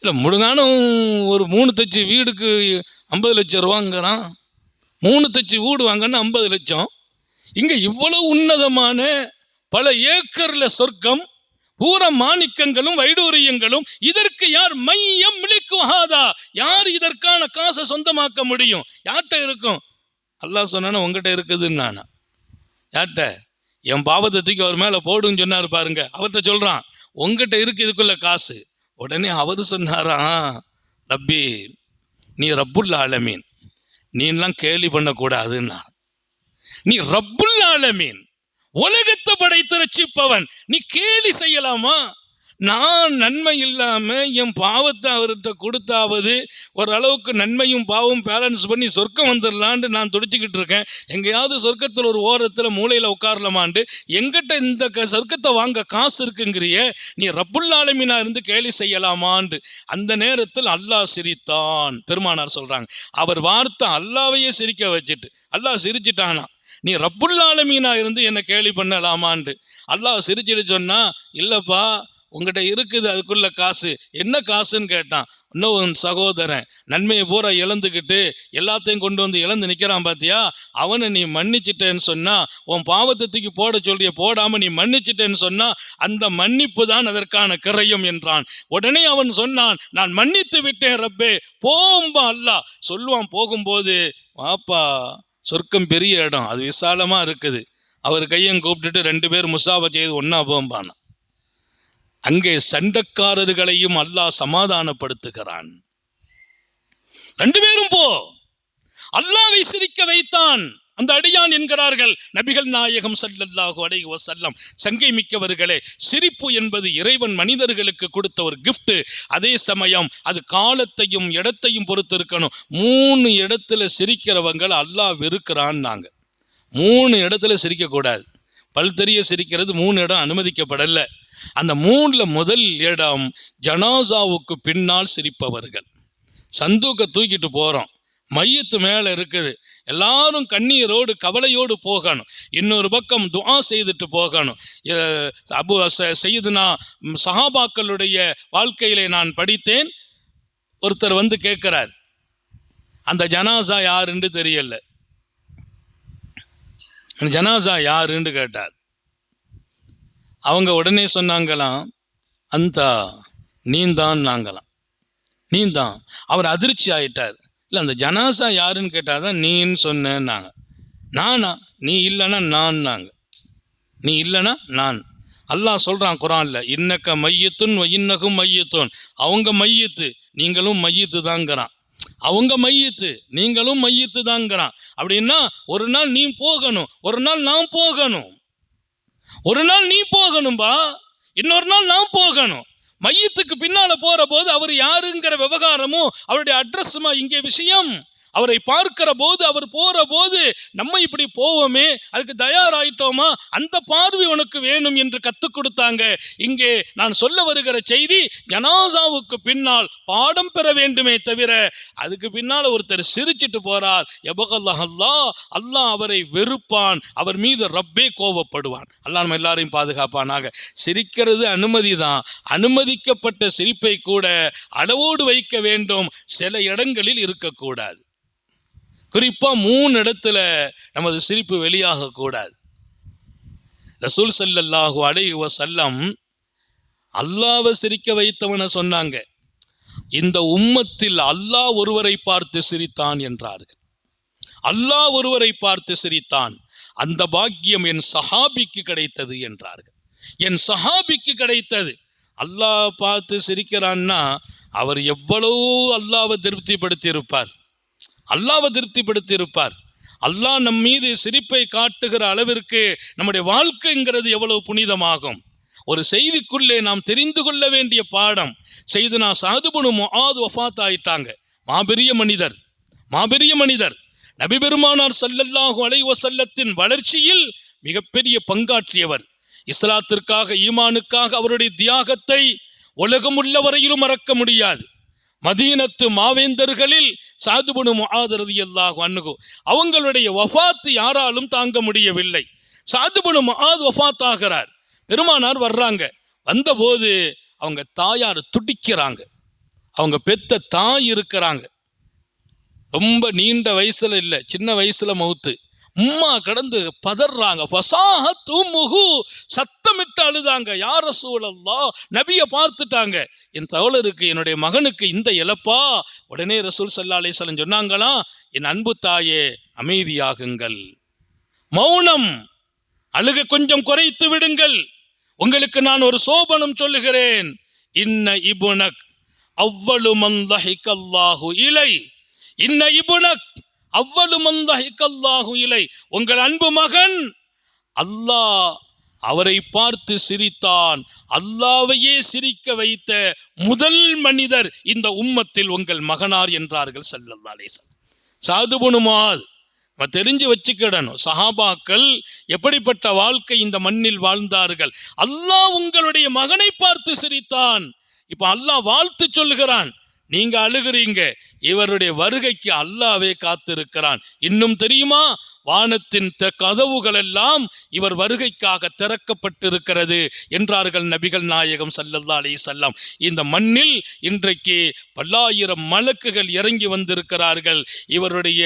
இல்லை முழுங்கானும் ஒரு 3 தச்சு வீடுக்கு 50 லட்சம் ரூபாங்கிறான், 3 தச்சு வீடு வாங்கன்னா 50 லட்சம். இங்கே இவ்வளவு உன்னதமான பல ஏக்கர்ல சொர்க்கம், பூரா மாணிக்கங்களும் வைடூரியங்களும், இதற்கு யார் மையம் மிளிக்குஹாதா, யார் இதற்கான காசை சொந்தமாக்க முடியும், யார்கிட்ட இருக்கும். அல்லாஹ் சொன்னா உங்ககிட்ட இருக்குதுன்னு. நானா யார்கிட்ட, என் பாவத்தை தூக்கி அவர் மேலே போடுன்னு சொன்னார் பாருங்க, அவர்கிட்ட சொல்கிறான் உங்ககிட்ட இருக்கு இதுக்குள்ள காசு. உடனே அவர் சொன்னாராம், ரப்பி நீ ரப்புல் ஆலமீன், நீலாம் கேலி பண்ணக்கூடாதுன்னா. நீ ரப்புல் ஆலமீன், உலகத்தை படைத்து ரட்சிப்பவன், நீ கேலி செய்யலாமா. நான் நன்மை இல்லாம என் பாவத்தை அவர்கிட்ட கொடுத்தாவது ஓரளவுக்கு நன்மையும் பாவம் பேலன்ஸ் பண்ணி சொர்க்கம் வந்துடலான்னு நான் துடிச்சுக்கிட்டு இருக்கேன். எங்கேயாவது சொர்க்கத்தில் ஒரு ஓரத்தில் மூலையில் உட்காரலாமாண்டு, எங்கிட்ட இந்த சொர்க்கத்தை வாங்க காசு இருக்குங்கிறிய, நீ ரப்புல் ஆலமீனா இருந்து கேலி செய்யலாமான்னு. அந்த நேரத்தில் அல்லாஹ் சிரித்தான். பெருமானார் சொல்றாங்க, அவர் வார்த்தை அல்லாவையே சிரிக்க வச்சுட்டு, அல்லாஹ் சிரிச்சிட்டானா, நீ ரப்புல் ஆலமீனா இருந்து என்னை கேலி பண்ணலாமான்னு. அல்லாஹ் சிரிச்சிட்டு சொன்னா, இல்லப்பா உங்ககிட்ட இருக்குது அதுக்குள்ள காசு. என்ன காசுன்னு கேட்டான். இன்னும் சகோதரன் நன்மையை பூரா இழந்துக்கிட்டு எல்லாத்தையும் கொண்டு வந்து இழந்து நிற்கிறான் பார்த்தியா, அவனை நீ மன்னிச்சிட்டேன்னு சொன்னா, உன் பாவத்தை தூக்கி போட சொல்றிய, போடாம நீ மன்னிச்சிட்டேன்னு சொன்னா அந்த மன்னிப்பு தான் அதற்கான கிரயம் என்றான். உடனே அவன் சொன்னான், நான் மன்னித்து விட்டேன் ரப்பே, போம்பா. அல்லாஹ் சொல்லுவான் போகும்போது, வாப்பா சொர்க்கம் பெரிய இடம், அது விசாலமா இருக்குது, அவர் கையை கூப்பிட்டுட்டு 2 பேர் முசாபா செய்து ஒன்னா போம்பானா. அங்கே சண்டைக்காரர்களையும் அல்லாஹ் சமாதானப்படுத்துகிறான். 2 பேரும் போ. அல்லாஹ்வை சிரிக்க வைத்தான் அந்த அடியான் என்கிறார்கள் நபிகள் நாயகம் ஸல்லல்லாஹு அலைஹி வஸல்லம். சங்கை மிக்கவர்களே, சிரிப்பு என்பது இறைவன் மனிதர்களுக்கு கொடுத்த ஒரு கிஃப்ட். அதே சமயம் அது காலத்தையும் இடத்தையும் பொறுத்து இருக்கணும். 3 இடத்துல சிரிக்கிறவங்களை அல்லாஹ் வெறுக்கிறான். நாங்க 3 இடத்துல சிரிக்கக்கூடாது. பல்தெரிய சிரிக்கிறது 3 இடம் அனுமதிக்கப்படலை. அந்த 3ல முதல் இடம் ஜனாசாவுக்கு பின்னால் சிரிப்பவர்கள். சந்தூக்க தூக்கிட்டு போகிறோம், மையத்து மேலே இருக்குது, எல்லாரும் கண்ணீரோடு கவலையோடு போகணும். இன்னொரு பக்கம் துஆ செய்துட்டு போகணும். அபு சையதுனா சஹாபாக்களுடைய வாழ்க்கையிலே நான் படித்தேன். ஒருத்தர் வந்து கேட்கிறார், அந்த ஜனாசா யாருன்னு தெரியல, ஜனாசா யாருன்னு கேட்டார். அவங்க உடனே சொன்னாங்களாம், அந்த நீந்தான். நாங்களாம் நீந்தான். அவர் அதிர்ச்சி ஆயிட்டார். இல்லை அந்த ஜனாசா யாருன்னு கேட்டாதான் நீன்னு சொன்னேன். நாங்கள் நானா, நீ இல்லைன்னா நான், நாங்கள் நீ இல்லைன்னா நான். அல்லாஹ் சொல்கிறான் குரான்ல, இன்னக்க மையத்துன் இன்னகும் மையத்துன், அவங்க மையத்து நீங்களும் மையத்து தாங்கிறான், அவங்க மையத்து நீங்களும் மையத்து தாங்கிறான். அப்படின்னா ஒரு நாள் நீ போகணும், ஒரு நாள் நான் போகணும். ஒரு நாள் நீ போகணும்பா, இன்னொரு நாள் நான் போகணும். மையத்துக்கு பின்னால போற போது அவர் யாருங்கிற விவகாரமும் அவருடைய அட்ரஸுமா இங்கே விஷயம். அவரை பார்க்கிற போது, அவர் போற போது நம்ம இப்படி போவோமே, அதுக்கு தயாராயிட்டோமா, அந்த பார்வை உனக்கு வேணும் என்று கத்துக் கொடுத்தாங்க. இங்கே நான் சொல்ல வருகிற செய்தி, ஜனாசாவுக்கு பின்னால் பாடம் பெற வேண்டுமே தவிர அதுக்கு பின்னால் ஒருத்தர் சிரிச்சிட்டு போறார், எபகல்லாஹ் அல்லாஹ், அல்லாஹ் அவரை வெறுப்பான், அவர் மீது ரப்பே கோபப்படுவான். அல்லாஹ் நம்ம எல்லாரையும் பாதுகாப்பானாக. சிரிக்கிறது அனுமதி தான், அனுமதிக்கப்பட்ட சிரிப்பை கூட அளவோடு வைக்க வேண்டும், சில இடங்களில் இருக்கக்கூடாது. குறிப்பா 3 இடத்துல நமது சிரிப்பு வெளியாக கூடாது. ரசூல் ஸல்லல்லாஹு அலைஹி வஸல்லம் அல்லாஹ்வை சிரிக்க வைத்தவன சொன்னாங்க, இந்த உம்மத்தில் அல்லாஹ் ஒருவரை பார்த்து சிரித்தான் என்றார்கள். அல்லாஹ் ஒருவரை பார்த்து சிரித்தான், அந்த பாக்கியம் என் சஹாபிக்கு கிடைத்தது என்றார்கள். என் சஹாபிக்கு கிடைத்தது. அல்லாஹ் பார்த்து சிரிக்கிறான்னா அவர் எவ்வளவு அல்லாஹ்வை திருப்திப்படுத்தி இருப்பார், அல்லாஹ்வை திருப்திப்படுத்தி இருப்பார். அல்லாஹ் நம் மீது சிரிப்பை காட்டுகிற அளவிற்கு நம்முடைய வாழ்க்கைங்கிறது எவ்வளவு புனிதமாகும். ஒரு செய்திக்குள்ளே நாம் தெரிந்து கொள்ள வேண்டிய பாடம், செய்துனா சஅத் இப்னு முஆத் வஃபாத் ஆயிட்டாங்க. மாபெரிய மனிதர், மாபெரிய மனிதர். நபி பெருமானார் ஸல்லல்லாஹு அலைஹி வஸல்லத்தின் வளர்ச்சியில் மிகப்பெரிய பங்காற்றியவர். இஸ்லாத்திற்காக, ஈமானுக்காக அவருடைய தியாகத்தை உலகம் உள்ள வரையிலும் மறக்க முடியாது. மதீனத்து மாவேந்தர்களில் சஅத் இப்னு முஆத் ரலியல்லாஹு அன்ஹு, அவங்களுடைய வஃபாத் யாராலும் தாங்க முடியவில்லை. சஅத் இப்னு முஆத் வஃபாத் ஆகிறார். பெருமானார் வர்றாங்க. வந்தபோது அவங்க தாயார் துடிக்கிறாங்க. அவங்க பெத்த தாய் இருக்கிறாங்க. ரொம்ப நீண்ட வயசுல இல்லை, சின்ன வயசுல மௌத்து. உம்மா கடந்து பதறாங்க. சத்தமிட்டு அழுதாங்க. யா ரசூலல்லாஹ், நபியை பார்த்துட்டாங்க, என் தோழருக்கு, என்னுடைய மகனுக்கு இந்த இழப்பா? உடனே ரசூல் ஸல்லல்லாஹு அலைஹி வஸல்லம் சொன்னாங்களா, என் அன்பு தாயே அமைதியாகுங்கள், மௌனம், அழுக கொஞ்சம் குறைத்து விடுங்கள். உங்களுக்கு நான் ஒரு சோபனம் சொல்லுகிறேன். இன்ன இப்னக் அவ்வளு மன் தஹிகல்லாஹு இலை, இன்ன இப்னக் அவ்வளு மன் தஹிகல்லாஹு இலை, உங்கள் அன்பு மகன் அல்லாஹ் அவரை பார்த்து சிரித்தான். அல்லாஹ்வையே சிரிக்க வைத்த முதல் மனிதர் இந்த உம்மத்தில் உங்கள் மகனார் என்றார்கள் ஸல்லல்லாஹு அலைஹி வஸல்லம். சஅத் இப்னு முஆத் தெரிஞ்சு வச்சுக்கிடணும், சஹாபாக்கள் எப்படிப்பட்ட வாழ்க்கை இந்த மண்ணில் வாழ்ந்தார்கள். அல்லாஹ் உங்களுடைய மகனை பார்த்து சிரித்தான். இப்ப அல்லாஹ் வாழ்த்து சொல்லுகிறான், நீங்க அழுகிறீங்க, இவருடைய வருகைக்கு அல்லாஹ்வே காத்திருக்கிறான். இன்னும் தெரியுமா, வானத்தின் கதவுகள் எல்லாம் இவர் வருகைக்காக திறக்கப்பட்டிருக்கிறது என்றார்கள் நபிகள் நாயகம் ஸல்லல்லாஹு அலைஹி வஸல்லம். இந்த மண்ணில் இன்றைக்கு பல்லாயிரம் மலக்குகள் இறங்கி வந்திருக்கிறார்கள், இவருடைய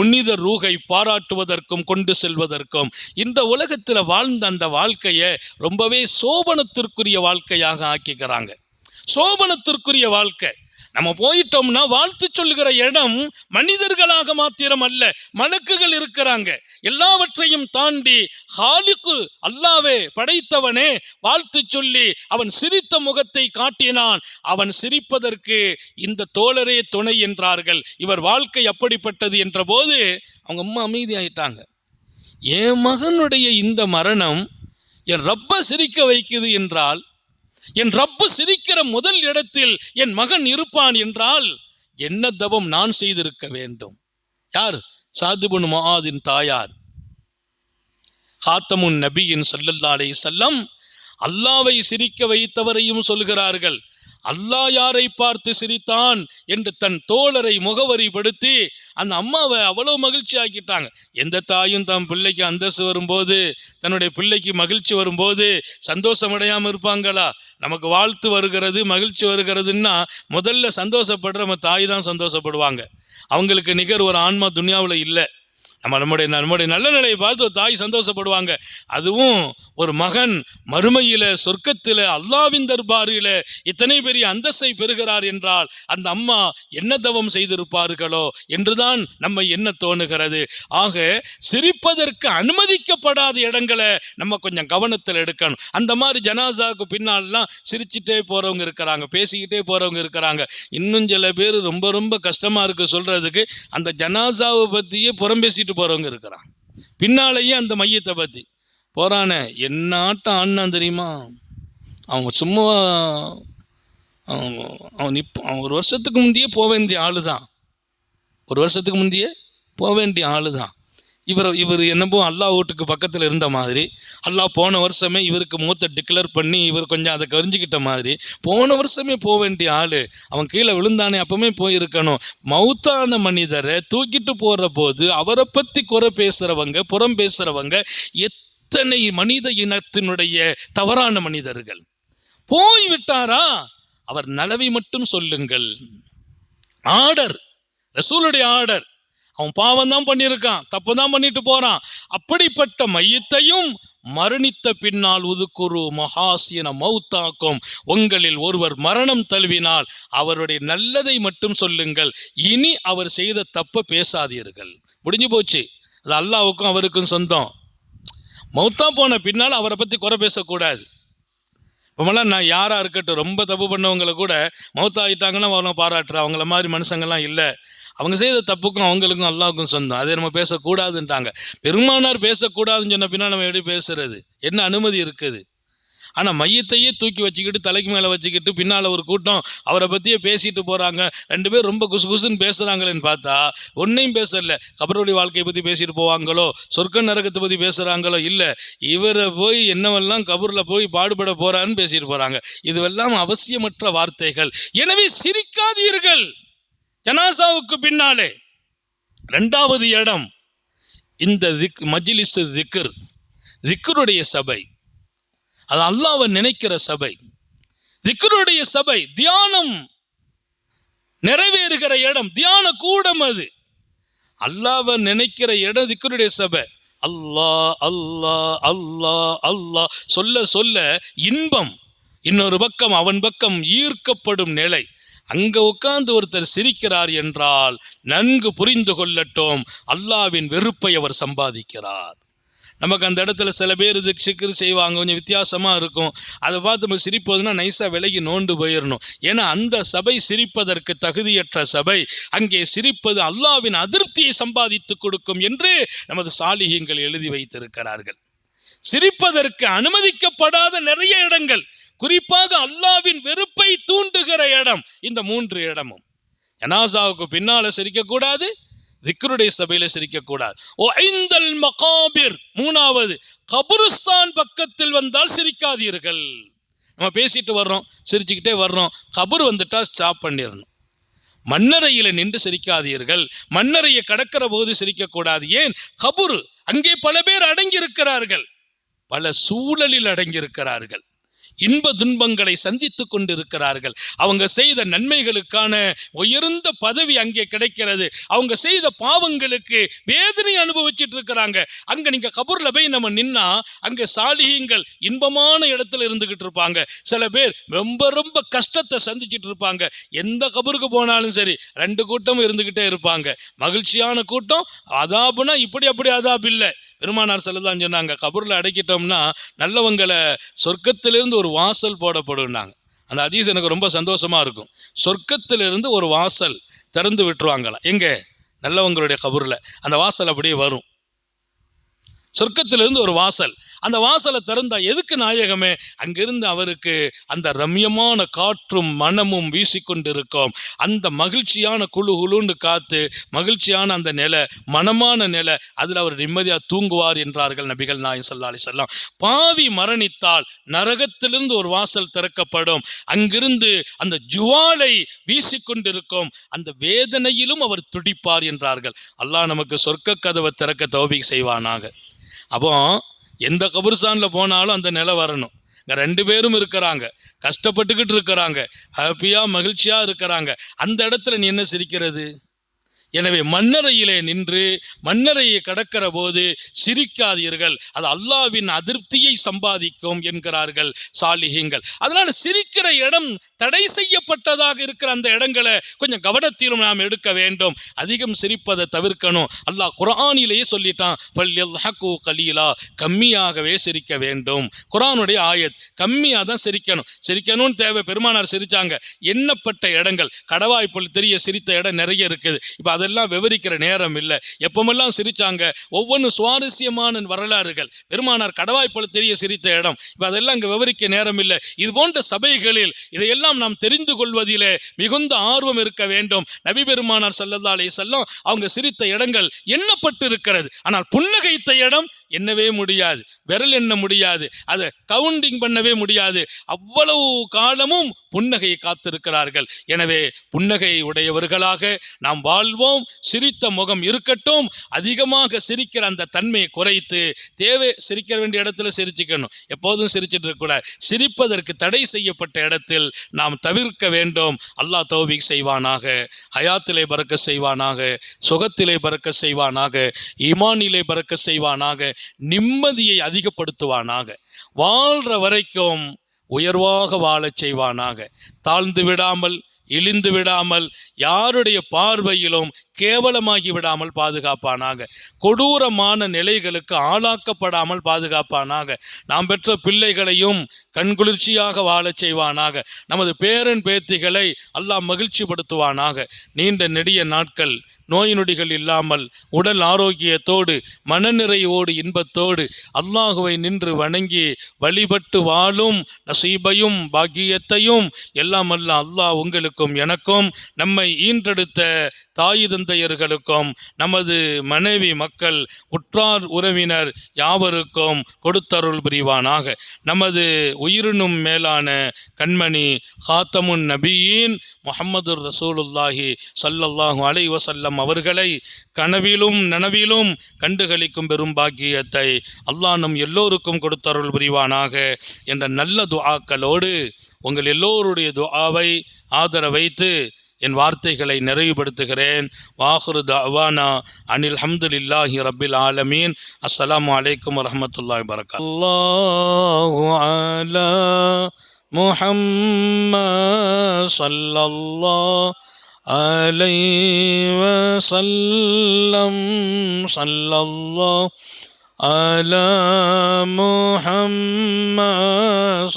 உன்னித ரூகை பாராட்டுவதற்கும் கொண்டு செல்வதற்கும். இந்த உலகத்தில் வாழ்ந்த அந்த வாழ்க்கையை ரொம்பவே சோபனத்திற்குரிய வாழ்க்கையாக ஆக்கிக்கிறாங்க. சோபனத்திற்குரிய வாழ்க்கை. நம்ம போயிட்டோம்னா வாழ்த்து சொல்லுகிற இடம் மனிதர்களாக மாத்திரம் அல்ல, மலக்குகள் இருக்கிறாங்க. எல்லாவற்றையும் தாண்டி ஹாலிக்கு அல்லாஹ்வே, படைத்தவனே வாழ்த்து சொல்லி அவன் சிரித்த முகத்தை காட்டினான். அவன் சிரிப்பதற்கு இந்த தோழரே துணை என்றார்கள். இவர் வாழ்க்கை அப்படிப்பட்டது என்ற போது அவங்க அம்மா அமைதியாயிட்டாங்க. என் மகனுடைய இந்த மரணம் என் ரப்ப சிரிக்க வைக்குது என்றால், என் ரப்பு சிரிக்கிற முதல் இடத்தில் என் மகன் இருப்பான் என்றால் என்ன தவம் நான் செய்திருக்க வேண்டும். யார்? சஅத் இப்னு முஆதின் தாயார், காத்தமுன் நபியின் ஸல்லல்லாஹு அலைஹி வஸல்லம் அல்லாஹ்வை சிரிக்க வைத்தவரையும் சொல்கிறார்கள். அல்லாஹ் யாரை பார்த்து சிரித்தான் என்று தன் தோழரை முகவரி படுத்தி அந்த அம்மாவை அவ்வளவு மகிழ்ச்சி ஆக்கிட்டாங்க. எந்த தாயும் தன் பிள்ளைக்கு அந்தஸ்து வரும்போது, தன்னுடைய பிள்ளைக்கு மகிழ்ச்சி வரும்போது சந்தோஷம் அடையாமல் இருப்பாங்களா? நமக்கு வாழ்த்து வருகிறது, மகிழ்ச்சி வருகிறதுன்னா முதல்ல சந்தோஷப்படுற நம்ம தாய் தான் சந்தோஷப்படுவாங்க. அவங்களுக்கு நிகர் ஒரு ஆன்மா துன்யாவில் இல்லை. நம்முடைய நல்ல நிலையை பார்த்து ஒரு தாய் சந்தோஷப்படுவாங்க. அதுவும் ஒரு மகன் மறுமையில சொர்க்கத்தில் அல்லாஹ்வின் தர்பாரில இத்தனை பெரிய அந்தஸ்தை பெறுகிறார் என்றால் அந்த அம்மா என்ன தவம் செய்திருப்பார்களோ என்றுதான் நம்ம என்ன தோணுகிறது. ஆக சிரிப்பதற்கு அனுமதிக்கப்படாத இடங்களை நம்ம கொஞ்சம் கவனத்தில் எடுக்கணும். அந்த மாதிரி ஜனாசாவுக்கு பின்னால்லாம் சிரிச்சுட்டே போறவங்க இருக்கிறாங்க, பேசிக்கிட்டே போறவங்க இருக்கிறாங்க. இன்னும் சில பேர் ரொம்ப ரொம்ப கஷ்டமா இருக்கு சொல்றதுக்கு, அந்த ஜனாசாவை பத்தியே புறம் பேசிட்டு போறவங்க இருக்கிறான். பின்னாலேயே அந்த மையத்தை பத்தி போறானே, என்ன ஆட்டம் ஆடினான் தெரியுமா? அவங்க சும்மா அவன் ஒரு வருஷத்துக்கு முந்தையே போக வேண்டிய ஆளு தான். ஒரு வருஷத்துக்கு முந்தையே போக வேண்டிய ஆளு தான். இவர் என்னப்போ அல்லாஹ் வீட்டுக்கு பக்கத்தில் இருந்த மாதிரி, அல்லாஹ் போன வருஷமே இவருக்கு மூத்த டிக்ளேர் பண்ணி இவர் கொஞ்சம் அதை கரிஞ்சிக்கிட்ட மாதிரி, போன வருஷமே போக வேண்டிய ஆள் அவன் கீழே விழுந்தானே அப்பவுமே போயிருக்கணும். மௌத்தான மனிதரை தூக்கிட்டு போகிற போது அவரை பற்றி குறை பேசுகிறவங்க, புறம் பேசுகிறவங்க எத்தனை மனித இனத்தினுடைய தவறான மனிதர்கள். போய் விட்டாரா, அவர் நலவை மட்டும் சொல்லுங்கள். ஆர்டர், ரசூலுடைய ஆர்டர். அவன் பாவம் தான் பண்ணியிருக்கான், தப்பு தான் பண்ணிட்டு போறான். அப்படிப்பட்ட மையத்தையும் மரணித்த பின்னால் உதுக்குரு மகாசியன மௌத்தாக்கும், உங்களில் ஒருவர் மரணம் தழுவினால் அவருடைய நல்லதை மட்டும் சொல்லுங்கள், இனி அவர் செய்த தப்பை பேசாதீர்கள். முடிஞ்சு போச்சு. அது அல்லாஹ்வுக்கும் அவருக்கும் சொந்தம். மௌத்தா போன பின்னால் அவரை பற்றி குறை பேசக்கூடாது. இப்போமெல்லாம் நான் யாராக இருக்கட்டும், ரொம்ப தப்பு பண்ணவங்களை கூட மௌத்தாகிட்டாங்கன்னா அவனை பாராட்டுற அவங்கள மாதிரி மனுஷங்கள்லாம் இல்லை. அவங்க செய்த தப்புக்கும் அவங்களுக்கும் அல்லாஹ்வுக்கும் சொந்தம். அதை நம்ம பேசக்கூடாதுன்ட்டாங்க. பெருமானார் பேசக்கூடாதுன்னு சொன்ன பின்னால் நம்ம எப்படி பேசுறது? என்ன அனுமதி இருக்குது? ஆனால் மையத்தையே தூக்கி வச்சுக்கிட்டு தலைக்கு மேலே வச்சுக்கிட்டு பின்னால் ஒரு கூட்டம் அவரை பற்றியே பேசிட்டு போகிறாங்க. 2 பேர் ரொம்ப குசு குசுன்னு பேசுகிறாங்களேன்னு பார்த்தா ஒன்றையும் பேசல. கபருடைய வாழ்க்கையை பற்றி பேசிட்டு போவாங்களோ, சொர்க்க நரகத்தை பற்றி பேசுகிறாங்களோ, இல்லை இவரை போய் என்னவெல்லாம் கபூரில் போய் பாடுபட போகிறான்னு பேசிட்டு போகிறாங்க. இதுவெல்லாம் அவசியமற்ற வார்த்தைகள். எனவே சிரிக்காதீர்கள். ஜனாசாவுக்கு பின்னாலே 2வது இடம் இந்த மஜ்லிஸ் திக்ர், திக்ருடைய சபை. அது அல்லாஹ்வை நினைக்கிற சபை, திக்ருடைய சபை, தியானம் நிறைவேறுகிற இடம், தியான கூடம். அது அல்லாஹ்வை நினைக்கிற இடம் திக்ருடைய சபை. அல்லாஹ் அல்லாஹ் அல்லாஹ் அல்லாஹ் சொல்ல சொல்ல இன்பம், இன்னொரு பக்கம் அவன் பக்கம் ஈர்க்கப்படும் நிலை. அங்க உட்கார்ந்து ஒருத்தர் சிரிக்கிறார் என்றால் நன்கு புரிந்து கொள்ளட்டும், அல்லாஹ்வின் வெறுப்பை அவர் சம்பாதிக்கிறார். நமக்கு அந்த இடத்துல சில பேர் இதுக்கு சிக்கர் செய்வாங்க, கொஞ்சம் வித்தியாசமாக இருக்கும். அதை பார்த்து நம்ம சிரிப்பதுன்னா நைஸாக விலகி நோண்டு போயிடணும். ஏன்னா அந்த சபை சிரிப்பதற்கு தகுதியற்ற சபை. அங்கே சிரிப்பது அல்லாஹ்வின் அதிருப்தியை சம்பாதித்து கொடுக்கும் என்று நமது சாலிஹீங்கள் எழுதி வைத்திருக்கிறார்கள். சிரிப்பதற்கு அனுமதிக்கப்படாத நிறைய இடங்கள், குறிப்பாக அல்லாஹ்வின் வெறுப்பை தூண்டுகிற இடம் இந்த 3 இடமும். ஜனாசாவுக்கு பின்னால சிரிக்கக்கூடாது, திக்ருடைய சபையில சிரிக்கக்கூடாது. ஓ ஐந்தல் மகாபிர், 3வது கபருஸ்தான் பக்கத்தில் வந்தால் சிரிக்காதீர்கள். நம்ம பேசிட்டு வர்றோம், சிரிச்சுக்கிட்டே வர்றோம், கபர் வந்துட்டா ஸ்டாப் பண்ணிடணும். மண்ணறையில நின்று சிரிக்காதீர்கள். மண்ணறையை கடக்கிற போது சிரிக்கக்கூடாது. ஏன்? கபுரு, அங்கே பல பேர் அடங்கியிருக்கிறார்கள், பல சூழலில் அடங்கியிருக்கிறார்கள், இன்ப துன்பங்களை சந்தித்து கொண்டிருக்கிறார்கள். அவங்க செய்த நன்மைகளுக்கான உயர்ந்த பதவி அங்கே கிடைக்கிறது, அவங்க செய்த பாவங்களுக்கு வேதனை அனுபவிச்சுட்டு இருக்கிறாங்க. அங்க நீங்க கபூர்ல போய் நம்ம நின்னா அங்க சாலிஹீங்கள் இன்பமான இடத்துல இருந்துகிட்டு இருப்பாங்க. சில பேர் ரொம்ப ரொம்ப கஷ்டத்தை சந்திச்சுட்டு இருப்பாங்க. எந்த கபருக்கு போனாலும் சரி 2 கூட்டமும் இருந்துகிட்டே இருப்பாங்க. மகிழ்ச்சியான கூட்டம், அதாபுனா இப்படி அப்படி அதாப் இல்லை. பெருமானார் ஸல்லல்லாஹு அலைஹி சொன்னாங்க, கபூரில் அடக்கிட்டோம்னா நல்லவங்களை சொர்க்கத்திலிருந்து ஒரு வாசல் போடப்படுனாங்க. அந்த ஹதீஸ் எனக்கு ரொம்ப சந்தோஷமா இருக்கும். சொர்க்கத்திலிருந்து ஒரு வாசல் திறந்து விட்டுருவாங்களாம். எங்க? நல்லவங்களுடைய கபூரில் அந்த வாசல் அப்படியே வரும். சொர்க்கத்திலிருந்து ஒரு வாசல், அந்த வாசலை திறந்தா எதுக்கு நாயகமே? அங்கிருந்து அவருக்கு அந்த ரம்யமான காற்றும் மனமும் வீசிக்கொண்டிருக்கும். அந்த மகிழ்ச்சியான குழு குழுன்னு காத்து, மகிழ்ச்சியான அந்த நிலை, மனமான நிலை, அதில் அவர் நிம்மதியாக தூங்குவார் என்றார்கள் நபிகள் நாயகம் ஸல்லல்லாஹு அலைஹி வஸல்லம். பாவி மரணித்தால் நரகத்திலிருந்து ஒரு வாசல் திறக்கப்படும். அங்கிருந்து அந்த ஜுவாலை வீசிக்கொண்டிருக்கும். அந்த வேதனையிலும் அவர் துடிப்பார் என்றார்கள். அல்லாஹ் நமக்கு சொர்க்க கதவை திறக்க தௌஃபீக் செய்வானாக. அப்போ எந்த கபர்ஸ்தானில் போனாலும் அந்த நிலை வரணும். இங்கே 2 பேரும் இருக்கிறாங்க, கஷ்டப்பட்டுக்கிட்டு இருக்கிறாங்க, ஹாப்பியாக மகிழ்ச்சியாக இருக்கிறாங்க. அந்த இடத்துல நீ என்ன சிரிக்கிறது? எனவே மண்ணறையிலே நின்று மண்ணறையை கடக்கிற போது சிரிக்காதீர்கள், அது அல்லாஹ்வின் அதிருப்தியை சம்பாதிக்கும் என்கிறார்கள் சாலிஹீங்கள். அதனால சிரிக்கிற இடம் தடை செய்யப்பட்டதாக இருக்கிற அந்த இடங்களை கொஞ்சம் கவனத்திலும் நாம் எடுக்க வேண்டும். அதிகம் சிரிப்பதை தவிர்க்கணும். அல்லாஹ் குர்ஆனிலேயே சொல்லிட்டான், ஃபல்யல்ஹகு கலீலா, கம்மியாகவே சிரிக்க வேண்டும். குர்ஆனுடைய ஆயத், கம்மியாக தான் சிரிக்கணும். சிரிக்கணும்னு தேவை. பெருமானார் சிரிச்சாங்க. எண்ணப்பட்ட இடங்கள், கடவாய்ப்புள் தெரிய சிரித்த இடம் நிறைய இருக்குது. இப்போ அதெல்லாம் விவரிக்கிற நேரம் இல்லை. எப்பமெல்லாம் சிரிச்சாங்க, ஒவ்வொன்றும் சுவாரஸ்யமான வரலாறுகள். பெருமானார் கடவாய்ப்பழம் தெரிய சிரித்த இடம், இப்போ அதெல்லாம் இங்கே விவரிக்க நேரம் இல்லை. இது போன்ற சபைகளில் இதையெல்லாம் நாம் தெரிந்து கொள்வதிலே மிகுந்த ஆர்வம் இருக்க வேண்டும். நபி பெருமானார் ஸல்லல்லாஹு அலைஹி வஸல்லம் அவங்க சிரித்த இடங்கள் எண்ணப்பட்டு இருக்கிறது. ஆனால் புன்னகைத்த இடம் எண்ணவே முடியாது, விரல் எண்ண முடியாது, அதை கவுண்டிங் பண்ணவே முடியாது. அவ்வளவு காலமும் புன்னகையை காத்திருக்கிறார்கள். எனவே புன்னகை உடையவர்களாக நாம் வாழ்வோம். சிரித்த முகம் இருக்கட்டும். அதிகமாக சிரிக்கிற அந்த தன்மையை குறைத்து, தேவை சிரிக்க வேண்டிய இடத்துல சிரிச்சுக்கணும், எப்போதும் சிரிச்சிட்டு இருக்கக்கூடாது. சிரிப்பதற்கு தடை செய்யப்பட்ட இடத்தில் நாம் தவிர்க்க வேண்டும். அல்லாஹ் தௌஃபீக் செய்வானாக, ஹயாத்திலே பரக்கத் செய்வானாக, சுகத்திலே பரக்கத் செய்வானாக, ஈமானிலே பரக்கத் செய்வானாக, நிம்மதியை அதிகப்படுத்துவானாக, வாழ்ற வரைக்கும் உயர்வாக வாழச் செய்வானாக, தாழ்ந்து விடாமல் இழிந்து விடாமல் யாருடைய பார்வையிலும் கேவலமாகி விடாமல் பாதுகாப்பானாக, கொடூரமான நிலைகளுக்கு ஆளாக்கப்படாமல் பாதுகாப்பானாக, நாம் பெற்ற பிள்ளைகளையும் கண்குளிர்ச்சியாக வாழச் செய்வானாக, நமது பேரன் பேத்திகளை அல்லாஹ் மகிழ்ச்சிப்படுத்துவானாக. நீண்ட நெடிய நாட்கள் நோய் நொடிகள் இல்லாமல் உடல் ஆரோக்கியத்தோடு மனநிறைவோடு இன்பத்தோடு அல்லாஹுவை நின்று வணங்கி வழிபட்டு வாழும் நசீபையும் பாக்கியத்தையும் எல்லாம் அல்ல அல்லாஹ் உங்களுக்கும் எனக்கும், நம்மை ஈன்றெடுத்த தாய் தந்தையர்களுக்கும், நமது மனைவி மக்கள் உற்றார் உறவினர் யாவருக்கும் கொடுத்தருள் புரிவானாக. நமது உயிரினும் மேலான கண்மணி ஹாத்தமுன் நபியின் முஹம்மது ரசூலுல்லாஹி ஸல்லல்லாஹு அலைஹி வஸல்லம் அவர்களை கனவிலும் நனவிலும் கண்டுகளிக்கும் பெரும் பாக்கியத்தை அல்லாஹ் நம் எல்லோருக்கும் கொடுத்தருள் புரிவானாக என்ற நல்ல துஆக்களோடு உங்கள் எல்லோருடைய துஆவை ஆதர வைத்து என் வார்த்தைகளை நிறைவுபடுத்துகிறேன். வாஹிரு தஅவானா அனில் ஹம்துலில்லாஹி ரப்பில் ஆலமீன். அஸ்ஸலாமு அலைக்கும் வரஹ்மத்துல்லாஹி வபரகாத்துஹு. அல்லாஹு அலா முஹம்மத் ஸல்லல்லாஹு அலைஹி வஸல்லம். ஸல்லல்லாஹு அலா முஹம்மத்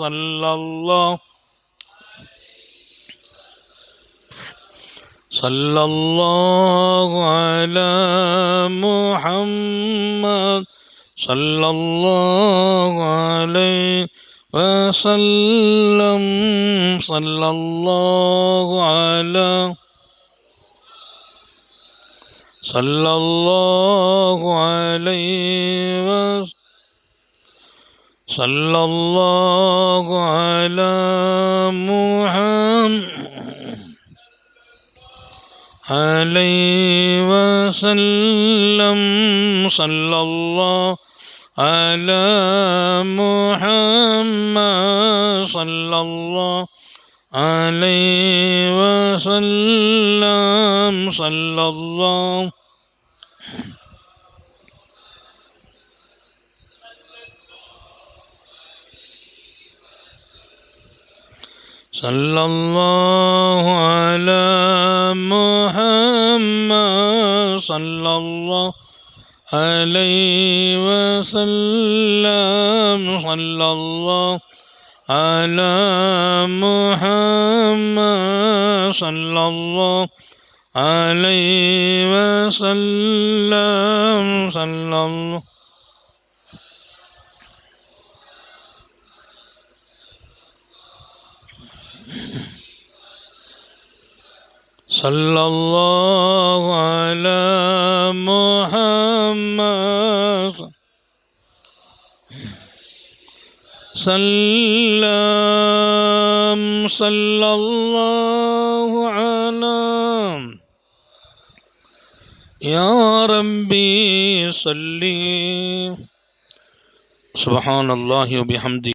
ஸல்லல்லாஹு ஸல்லல்லாஹு அலா முஹம்மத் ஸல்லல்லாஹு அலைஹி வஸல்லம். ஸல்லல்லாஹு அலா ஸல்லல்லாஹு அலைஹி வஸல்லம். ஸல்லல்லாஹு அலா முஹம்மத் அலைஹி வஸல்லம். ஸல்லல்லாஹு அலா முஹம்மத் ஸல்லல்லாஹு அலைஹி வஸல்லம். ஸல்லல்லாஹு ஸல்லல்லாஹு அலா முஹம்மத் ஸல்லல்லாஹு அலைஹி வஸல்லம். ஸல்லல்லாஹு அலா முஹம்மத் ஸல்லல்லாஹு அலைஹி வஸல்லம். ஸல்லல்லாஹு ஸல்லல்லாஹு அலா முஹம்மத் ஸல்லல்லாஹு அலா யா ரப்பி ஸல்லி. சுப்ஹானல்லாஹி வ பிஹம்தி.